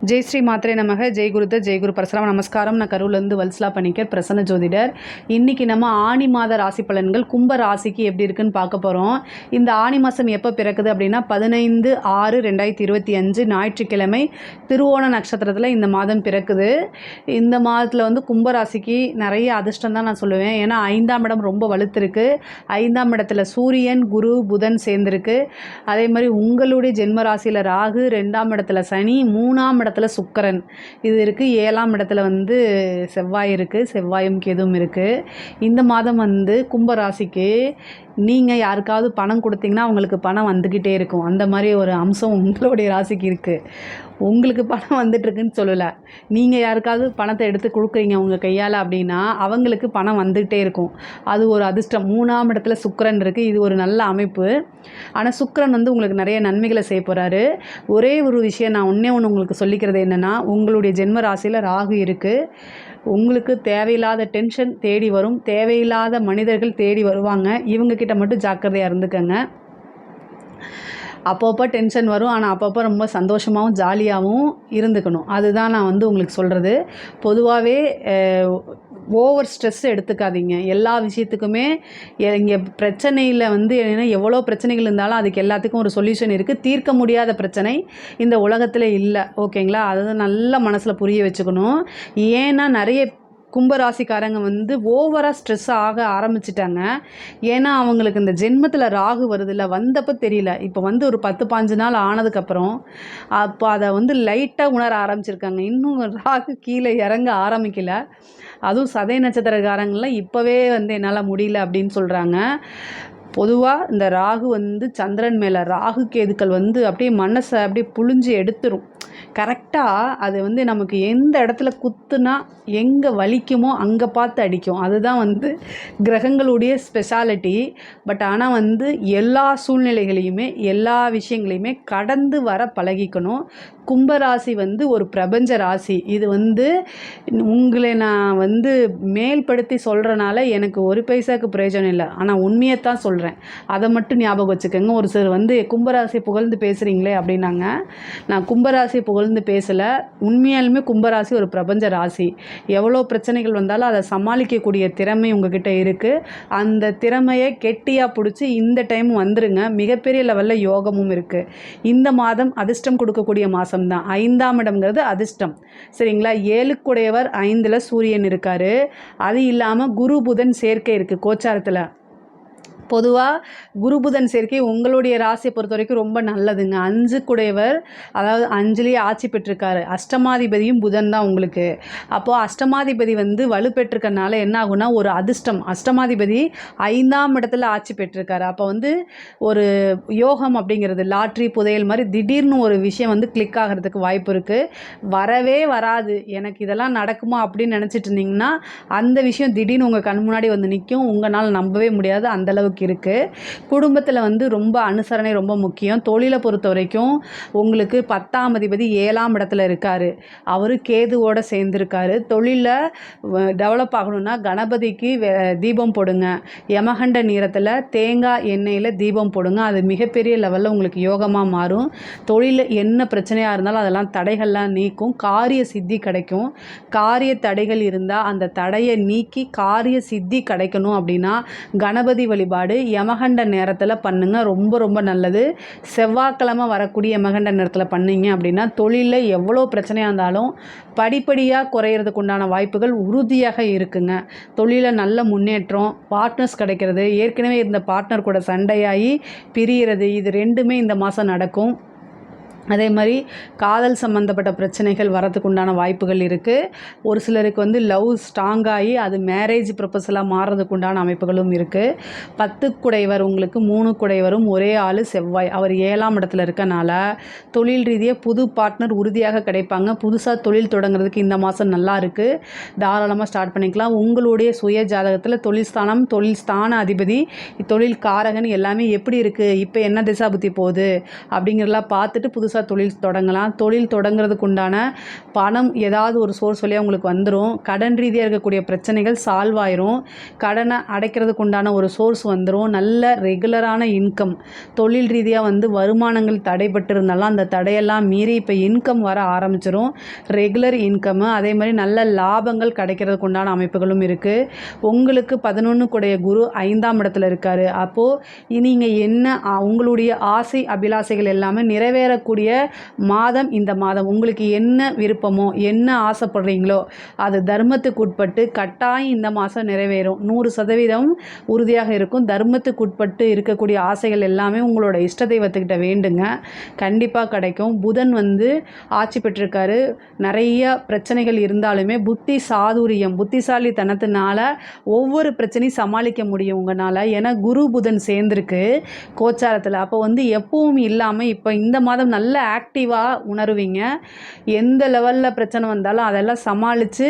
ஜெய் ஸ்ரீ மாத்ரே நமக. ஜெய் குருத்த ஜெய் குரு பரசுராம நமஸ்காரம். நான் கரூர்லேருந்து வல்சலா பணிக்கர், பிரசன்ன ஜோதிடர். இன்றைக்கி நம்ம ஆணி மாத ராசி பலன்கள் கும்ப ராசிக்கு எப்படி இருக்குன்னு பார்க்க போகிறோம். இந்த ஆணி மாதம் எப்போ பிறக்குது அப்படின்னா 15/6/2025 ஞாயிற்றுக்கிழமை திருவோண நட்சத்திரத்தில் இந்த மாதம் பிறக்குது. இந்த மாதத்தில் கும்ப ராசிக்கு நிறைய அதிர்ஷ்டம் தான் நான் சொல்லுவேன். ஏன்னா 5ஆம் இடம் ரொம்ப வலுத்திருக்கு. 5ஆம் இடத்துல சூரியன், குரு, புதன் சேர்ந்துருக்கு. அதே மாதிரி உங்களுடைய ஜென்ம ராசியில் ராகு, 2ஆம் இடத்துல சனி, 3ஆம் இடத்துல சுக்கிரன் இது இருக்குது. 7ஆம் இடத்துல செவ்வாய் இருக்குது. செவ்வாயும் கேதுவும் இருக்குது. இந்த மாதம் கும்பராசிக்கு நீங்கள் யாருக்காவது பணம் கொடுத்தீங்கன்னா அவங்களுக்கு பணம் வந்துக்கிட்டே இருக்கும். அந்த மாதிரி ஒரு அம்சம் உங்களுடைய ராசிக்கு இருக்குது. உங்களுக்கு பணம் வந்துட்டுருக்குன்னு சொல்லலை, நீங்கள் யாருக்காவது பணத்தை எடுத்து கொடுக்குறீங்க உங்கள் கையால் அப்படின்னா அவங்களுக்கு பணம் வந்துக்கிட்டே இருக்கும். அது ஒரு அதிர்ஷ்டம். 3ஆம் இடத்துல சுக்கிரன் இருக்குது. இது ஒரு நல்ல அமைப்பு. ஆனால் சுக்கிரன் உங்களுக்கு நிறைய நன்மைகளை செய்ய போகிறாரு. ஒரே ஒரு விஷயம் நான் ஒன்றே ஒன்று உங்களுக்கு சொல்லிக்கிறது என்னென்னா, உங்களுடைய ஜென்ம ராசியில் ராகு இருக்குது. உங்களுக்கு தேவையில்லாத டென்ஷன் தேடி வரும். தேவையில்லாத மனிதர்கள் தேடி வருவாங்க. இவங்கக்கிட்ட மட்டும் ஜாக்கிரதையாக இருந்துக்கங்க. அப்பப்போ டென்ஷன் வரும், ஆனால் அப்பப்போ ரொம்ப சந்தோஷமாகவும் ஜாலியாகவும் இருந்துக்கணும். அதுதான் நான் உங்களுக்கு சொல்கிறது. பொதுவாகவே ஓவர் ஸ்ட்ரெஸ் எடுத்துக்காதீங்க. எல்லா விஷயத்துக்குமே இங்கே பிரச்சனையில் என்னென்னா எவ்வளோ பிரச்சனைகள் இருந்தாலும் அதுக்கு எல்லாத்துக்கும் ஒரு சொல்யூஷன் இருக்குது. தீர்க்க முடியாத பிரச்சனை இந்த உலகத்தில் இல்லை. ஓகேங்களா? அதை நல்லா மனசில் புரிய வச்சுக்கணும். ஏன்னா நிறைய கும்பராசிக்காரங்க ஓவராக ஸ்ட்ரெஸ் ஆக ஆரம்பிச்சிட்டாங்க. ஏன்னா அவங்களுக்கு இந்த ஜென்மத்தில் ராகு வருதில்ல, வந்தப்போ தெரியல. இப்போ ஒரு 10-15 நாள் ஆனதுக்கப்புறம் அப்போ அதை லைட்டாக உணர ஆரம்பிச்சிருக்காங்க. இன்னும் ராகு கீழே இறங்க ஆரம்பிக்கல. அதுவும் சதய நட்சத்திரக்காரங்களாம் இப்போவே என்னால் முடியல அப்படின்னு சொல்கிறாங்க. பொதுவாக இந்த ராகு சந்திரன் மேலே ராகு கேதுக்கள் அப்படியே மனசை அப்படியே புழிஞ்சு எடுத்துரும். கரெக்டாக அது நமக்கு எந்த இடத்துல குத்துனா எங்கே வலிக்குமோ அங்கே பார்த்து அடிக்கும். அதுதான் கிரகங்களுடைய ஸ்பெஷாலிட்டி. பட் ஆனால் எல்லா சூழ்நிலைகளையுமே எல்லா விஷயங்களையுமே கடந்து வர பழகிக்கணும். கும்பராசி ஒரு பிரபஞ்ச ராசி. இது உங்களை நான் மேல்படுத்தி சொல்கிறனால எனக்கு ஒரு பைசாவுக்கு பிரயோஜனம் இல்லை. ஆனால் உண்மையைத்தான் சொல்கிறேன். அதை மட்டும் ஞாபகம் வச்சுக்கோங்க. ஒரு சிலர் கும்பராசி புகழ்ந்து பேசுகிறீங்களே அப்படின்னாங்க. நான் கும்பராசி புகழ்ந்து பேசலை. உண்மையாலுமே கும்பராசி ஒரு பிரபஞ்ச ராசி. எவ்வளோ பிரச்சனைகள் வந்தாலும் அதை சமாளிக்கக்கூடிய திறமை உங்ககிட்ட இருக்குது. அந்த திறமையை கெட்டியாக பிடிச்சி இந்த டைம் வந்துருங்க. மிகப்பெரிய லெவலில் யோகமும் இருக்குது. இந்த மாதம் அதிர்ஷ்டம் கொடுக்கக்கூடிய மாதம் தான். 5ஆம் இடம்ங்கிறது அதிர்ஷ்டம். சரிங்களா? 7க்குடையவர் 5ல் சூரியன் இருக்கார். அது இல்லாமல் குரு புதன் சேர்க்கை இருக்குது கோச்சாரத்தில். பொதுவாக குரு புதன் சேர்க்கை உங்களுடைய ராசியை பொறுத்த வரைக்கும் ரொம்ப நல்லதுங்க. 5க்குடையவர், அதாவது 5லேயே ஆட்சி பெற்றிருக்காரு. அஷ்டமாதிபதியும் புதன் தான் உங்களுக்கு. அப்போது அஷ்டமாதிபதி வலுப்பெற்றிருக்கனால என்ன ஆகுனா ஒரு அதிர்ஷ்டம். அஷ்டமாதிபதி 5ஆம் இடத்துல ஆட்சி பெற்றிருக்காரு. அப்போ ஒரு யோகம் அப்படிங்கிறது லாட்ரி புதையல் மாதிரி திடீர்னு ஒரு விஷயம் கிளிக் ஆகிறதுக்கு வாய்ப்பு இருக்குது. வரவே வராது, எனக்கு இதெல்லாம் நடக்குமா அப்படின்னு நினச்சிட்டு இருந்தீங்கன்னா அந்த விஷயம் திடீர்னு உங்கள் கண் முன்னாடி நிற்கும். உங்களால் நம்பவே முடியாது, அந்தளவுக்கு இருக்குது. குடும்பத்தில் ரொம்ப அனுசரணை ரொம்ப முக்கியம். தொழிலை பொறுத்த வரைக்கும் உங்களுக்கு 10ஆம் அதிபதி 7ஆம் இடத்துல இருக்கார். அவர் கேதுவோடு சேர்ந்துருக்காரு. தொழிலில் டெவலப் ஆகணும்னா கணபதிக்கு தீபம் போடுங்க. யமகண்ட நீரத்தில் தேங்காய் எண்ணெயில் தீபம் போடுங்க. அது மிகப்பெரிய லெவலில் உங்களுக்கு யோகமாக மாறும். தொழிலில் என்ன பிரச்சனையாக இருந்தாலும் அதெல்லாம் தடைகள்லாம் நீக்கும். காரிய சித்தி கிடைக்கும். காரிய தடைகள் இருந்தால் அந்த தடையை நீக்கி காரிய சித்தி கிடைக்கணும் அப்படின்னா கணபதி வழிபாடு யமகண்ட நேரத்தில் பண்ணுங்க. ரொம்ப ரொம்ப நல்லது. செவ்வாய்க்கிழமை வரக்கூடிய யமகண்ட நேரத்தில் பண்ணீங்க அப்படின்னா தொழிலில் எவ்வளோ பிரச்சனையாக இருந்தாலும் படிப்படியாக குறையிறதுக்கு உண்டான வாய்ப்புகள் உறுதியாக இருக்குங்க. தொழிலில் நல்ல முன்னேற்றம், பார்ட்னர்ஸ் கிடைக்கிறது, ஏற்கனவே இருந்த பார்ட்னர் கூட சண்டையாகி பிரிகிறது, இது ரெண்டுமே இந்த மாதம் நடக்கும். அதே மாதிரி காதல் சம்மந்தப்பட்ட பிரச்சனைகள் வரதுக்கு உண்டான வாய்ப்புகள் இருக்குது. ஒரு சிலருக்கு லவ் ஸ்ட்ராங்காகி அது மேரேஜ் ப்ரொபோசலாக மாறுறதுக்கு உண்டான அமைப்புகளும் இருக்குது. 10க்குடையவர் உங்களுக்கு 3க்குடையவரும் ஒரே ஆள் செவ்வாய். அவர் 7ஆம் இடத்துல இருக்கனால தொழில் ரீதியாக புது பார்ட்னர் உறுதியாக கிடைப்பாங்க. புதுசாக தொழில் தொடங்குறதுக்கு இந்த மாதம் நல்லா இருக்குது. தாராளமாக ஸ்டார்ட் பண்ணிக்கலாம். உங்களுடைய சுய ஜாதகத்தில் தொழில் ஸ்தானம், தொழில் ஸ்தான அதிபதி, தொழில் காரகன் எல்லாமே எப்படி இருக்குது, இப்போ என்ன திசா புத்தி போகுது அப்படிங்கிறதெல்லாம் பார்த்துட்டு புதுசாக புதுசாக தொழில் தொடங்கலாம். தொழில் தொடங்குறதுக்கு உண்டான பணம் ஏதாவது ஒரு சோர்ஸ் வழியாக உங்களுக்கு வந்துடும். கடன் ரீதியாக இருக்கக்கூடிய பிரச்சனைகள் சால்வ் ஆயிரும். கடனை அடைக்கிறதுக்கு உண்டான ஒரு சோர்ஸ் வந்துடும். நல்ல ரெகுலரான இன்கம், தொழில் ரீதியாக வந்து வருமானங்கள் தடைபட்டு இருந்தாலும் அந்த தடையெல்லாம் மீறி இப்போ இன்கம் வர ஆரம்பிச்சிடும். ரெகுலர் இன்கம்மு, அதே மாதிரி நல்ல லாபங்கள் கிடைக்கிறதுக்கு உண்டான அமைப்புகளும் இருக்குது. உங்களுக்கு 11 கூடைய குரு 5ஆம் இடத்துல இருக்கார். அப்போது நீங்கள் என்ன உங்களுடைய ஆசை அபிலாசைகள் எல்லாமே நிறைவேறக்கூடிய மாதம் இந்த மாதம். உங்களுக்கு என்ன விருப்பமோ என்ன ஆசைப்படுறீங்களோ அது தர்மத்துக்கு உட்பட்டு கட்டாயம் இந்த மாதம் நிறைவேறும். 100% உறுதியாக இருக்கும். தர்மத்துக்கு உட்பட்டு இருக்கக்கூடிய ஆசைகள் எல்லாமே உங்களோட இஷ்ட தெய்வத்துக்கிட்ட வேண்டுங்க, கண்டிப்பாக கிடைக்கும். புதன் வந்து ஆட்சி பெற்றிருக்காரு. நிறைய பிரச்சனைகள் இருந்தாலுமே புத்தி சாதுரியம், புத்திசாலித்தனத்தினால ஒவ்வொரு பிரச்சனையும் சமாளிக்க முடியும் உங்களால். ஏன்னா குரு புதன் சேர்ந்துருக்கு கோச்சாரத்தில். அப்போ வந்து எப்பவும் இல்லாமல் இப்போ இந்த மாதம் நல்ல ஆக்டிவாக உணருவீங்க. எந்த லெவலில் பிரச்சனை வந்தாலும் அதெல்லாம் சமாளித்து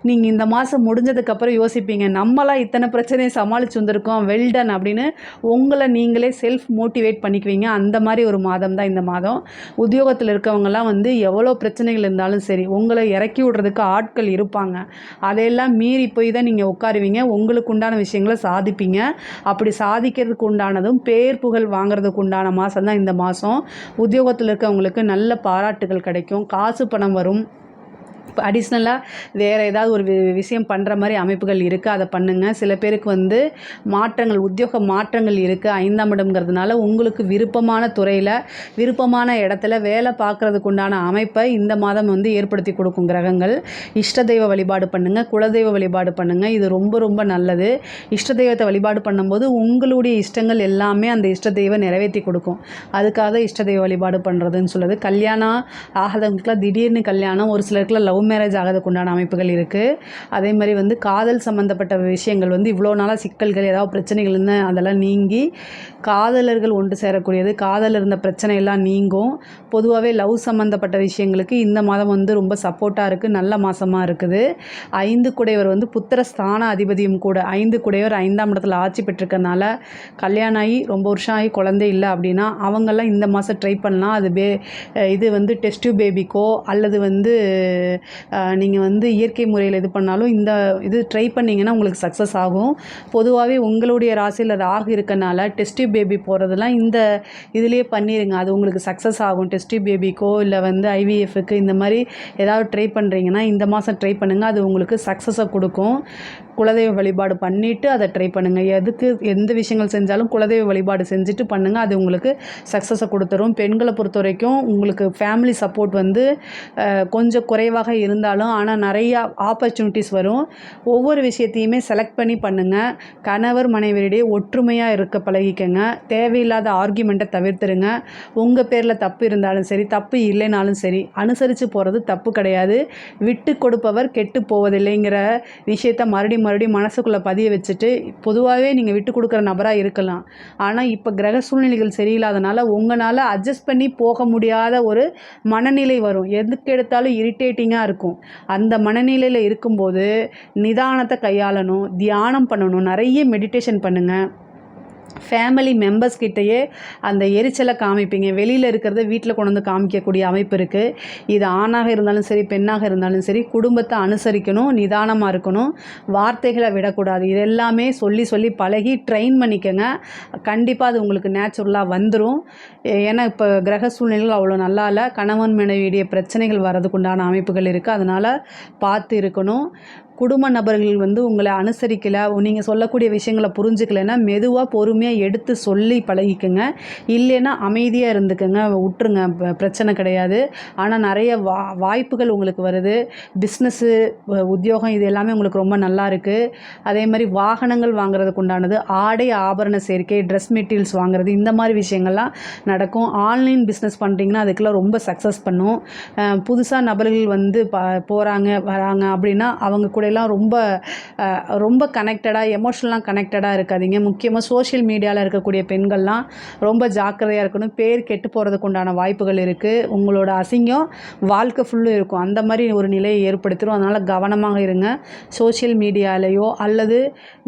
நீங்கள் இந்த மாதம் முடிஞ்சதுக்கப்புறம் யோசிப்பீங்க, நம்மளாம் இத்தனை பிரச்சனையை சமாளித்து வந்திருக்கோம், வெல்டன் அப்படின்னு உங்களை நீங்களே செல்ஃப் மோட்டிவேட் பண்ணிக்குவீங்க. அந்த மாதிரி ஒரு மாதம் தான் இந்த மாதம். உத்தியோகத்தில் இருக்கவங்கலாம் வந்து எவ்வளோ பிரச்சனைகள் இருந்தாலும் சரி உங்களை இறக்கி விடுறதுக்கு ஆட்கள் இருப்பாங்க. அதையெல்லாம் மீறி போய் தான் நீங்கள் உட்காருவீங்க. உங்களுக்கு உண்டான விஷயங்களை சாதிப்பீங்க. அப்படி சாதிக்கிறதுக்கு உண்டானதும் பேர் புகழ் வாங்குறதுக்கு உண்டான மாதம் தான் இந்த மாதம். உத்தியோகத்தில் இருக்கவங்களுக்கு நல்ல பாராட்டுகள் கிடைக்கும். காசு பணம் வரும். இப்போ அடிஷ்னலாக வேறு ஏதாவது ஒரு விஷயம் பண்ணுற மாதிரி அமைப்புகள் இருக்குது, அதை பண்ணுங்கள். சில பேருக்கு வந்து மாற்றங்கள், உத்தியோக மாற்றங்கள் இருக்குது. 5ஆம் இடம்ங்கிறதுனால உங்களுக்கு விருப்பமான துறையில் விருப்பமான இடத்துல வேலை பார்க்குறதுக்கு உண்டான அமைப்பை இந்த மாதம் வந்து ஏற்படுத்தி கொடுக்கும் கிரகங்கள். இஷ்ட தெய்வ வழிபாடு பண்ணுங்கள், குலதெய்வ வழிபாடு பண்ணுங்கள். இது ரொம்ப ரொம்ப நல்லது. இஷ்ட தெய்வத்தை வழிபாடு பண்ணும்போது உங்களுடைய இஷ்டங்கள் எல்லாமே அந்த இஷ்ட தெய்வம் நிறைவேற்றி கொடுக்கும். அதுக்காக இஷ்ட தெய்வ வழிபாடு பண்ணுறதுன்னு சொல்லுது. கல்யாணம் ஆகாதவங்களுக்குலாம் திடீர்னு கல்யாணம், ஒரு சிலருக்குலாம் லவ் மேரேஜ் ஆகிறதுக்கு உண்டான அமைப்புகள் இருக்குது. அதே மாதிரி வந்து காதல் சம்மந்தப்பட்ட விஷயங்கள் வந்து இவ்வளோ நாளாக சிக்கல்கள் ஏதாவது பிரச்சனைகள் இருந்தால் அதெல்லாம் நீங்கி காதலர்கள் ஒன்று சேரக்கூடியது. காதல் இருந்த பிரச்சனை எல்லாம் நீங்கும். பொதுவாகவே லவ் சம்மந்தப்பட்ட விஷயங்களுக்கு இந்த மாதம் வந்து ரொம்ப சப்போர்ட்டாக இருக்குது, நல்ல மாதமாக இருக்குது. 5 குடையவர் வந்து புத்திர ஸ்தான அதிபதியும் கூட. 5 குடையவர் 5ஆம் இடத்துல ஆட்சி பெற்றிருக்கனால கல்யாணம் ஆகி ரொம்ப வருஷம் ஆகி குழந்தை இல்லை அப்படின்னா அவங்கெல்லாம் இந்த மாதம் ட்ரை பண்ணலாம். அது இது வந்து டெஸ்ட் பேபிக்கோ அல்லது வந்து நீங்கள் வந்து இயற்கை முறையில் இது பண்ணாலும் இந்த இது ட்ரை பண்ணிங்கன்னா உங்களுக்கு சக்ஸஸ் ஆகும். பொதுவாகவே உங்களுடைய ராசியில் ராகு இருக்கனால டெஸ்ட் பேபி போகிறதெல்லாம் இந்த இதுலேயே பண்ணிடுங்க, அது உங்களுக்கு சக்ஸஸ் ஆகும். டெஸ்ட் பேபிக்கோ இல்லை வந்து ஐவிஎஃப்க்கு இந்த மாதிரி ஏதாவது ட்ரை பண்ணுறீங்கன்னா இந்த மாதம் ட்ரை பண்ணுங்கள், அது உங்களுக்கு சக்ஸஸை கொடுக்கும். குலதெய்வ வழிபாடு பண்ணிவிட்டு அதை ட்ரை பண்ணுங்கள். எதுக்கு எந்த விஷயங்கள் செஞ்சாலும் குலதெய்வ வழிபாடு செஞ்சுட்டு பண்ணுங்கள், அது உங்களுக்கு சக்ஸஸை கொடுத்துரும். பெண்களை பொறுத்த வரைக்கும் உங்களுக்கு ஃபேமிலி சப்போர்ட் வந்து கொஞ்சம் குறைவாக இருந்தாலும் ஆனால் நிறையா ஆப்பர்ச்சுனிட்டிஸ் வரும். ஒவ்வொரு விஷயத்தையுமே செலக்ட் பண்ணி பண்ணுங்கள். கணவர் மனைவியிடையே ஒற்றுமையாக இருக்க பழகிக்கங்க. தேவையில்லாத ஆர்கியூமெண்ட்டை தவிர்த்துருங்க. உங்கள் பேரில் தப்பு இருந்தாலும் சரி, தப்பு இல்லைனாலும் சரி, அனுசரித்து போகிறது தப்பு கிடையாது. விட்டு கொடுப்பவர் கெட்டு போவதில்லைங்கிற விஷயத்தை மறுபடியும் மனசுக்குள்ளே பதிய வச்சுட்டு, பொதுவாகவே நீங்கள் விட்டு கொடுக்குற நபராக இருக்கலாம். ஆனால் இப்போ கிரக சூழ்நிலைகள் சரியில்லாதனால உங்களால் அட்ஜஸ்ட் பண்ணி போக முடியாத ஒரு மனநிலை வரும். எதுக்கு எடுத்தாலும் இரிட்டேட்டிங்காக இருக்கும். அந்த மனநிலையில் இருக்கும்போது நிதானத்தை கையாளணும், தியானம் பண்ணணும், நிறைய மெடிடேஷன் பண்ணுங்கள். ஃபேமிலி மெம்பர்ஸ் கிட்டேயே அந்த எரிச்சலை காமிப்பீங்க. வெளியில் இருக்கிறத வீட்டில் கொண்டு வந்து காமிக்கக்கூடிய அமைப்பு இருக்குது. இது ஆணாக இருந்தாலும் சரி பெண்ணாக இருந்தாலும் சரி குடும்பத்தை அனுசரிக்கணும், நிதானமாக இருக்கணும், வார்த்தைகளை விடக்கூடாது. இது எல்லாமே சொல்லி சொல்லி பழகி ட்ரெயின் பண்ணிக்கங்க. கண்டிப்பாக அது உங்களுக்கு நேச்சுரலாக வந்துடும். ஏன்னா இப்போ கிரக சூழ்நிலைகள் அவ்வளோ நல்லா இல்லை. கணவன் மனைவியுடைய பிரச்சனைகள் வர்றதுக்கு உண்டான அமைப்புகள் இருக்குது. அதனால் பார்த்து இருக்கணும். குடும்ப நபர்கள் வந்து உங்களை அனுசரிக்கலை, நீங்கள் சொல்லக்கூடிய விஷயங்களை புரிஞ்சுக்கலைன்னா மெதுவாக பொறுமையாக எடுத்து சொல்லி பழகிக்கங்க. இல்லைன்னா அமைதியாக இருந்துக்கங்க, விட்டுருங்க, பிரச்சனை கிடையாது. ஆனால் நிறைய வாய்ப்புகள் உங்களுக்கு வருது. பிஸ்னஸ்ஸு, உத்தியோகம் இது எல்லாமே உங்களுக்கு ரொம்ப நல்லா இருக்குது. அதே மாதிரி வாகனங்கள் வாங்குறதுக்கு உண்டானது, ஆடை ஆபரண சேர்க்கை, ட்ரெஸ் மெட்டீரியல்ஸ் வாங்குறது, இந்த மாதிரி விஷயங்கள்லாம் நடக்கும். ஆன்லைன் பிஸ்னஸ் பண்ணுறீங்கன்னா அதுக்கெல்லாம் ரொம்ப சக்ஸஸ் பண்ணும். புதுசாக நபர்கள் வந்து போகிறாங்க வராங்க அப்படின்னா அவங்க கூட எல்லாம் ரொம்ப கனெக்டடாக, எமோஷனலாக கனெக்டடாக இருக்காதீங்க. முக்கியமாக சோஷியல் மீடியாவில் இருக்கக்கூடிய பெண்கள்லாம் ரொம்ப ஜாக்கிரதையாக இருக்கணும். பேர் கெட்டு போகிறதுக்கு உண்டான வாய்ப்புகள் இருக்குது. உங்களோட அசிங்கம் வாழ்க்கை ஃபுல்லும் இருக்கும். அந்த மாதிரி ஒரு நிலையை ஏற்படுத்திடும். அதனால் கவனமாக இருங்க. சோஷியல் மீடியாலேயோ அல்லது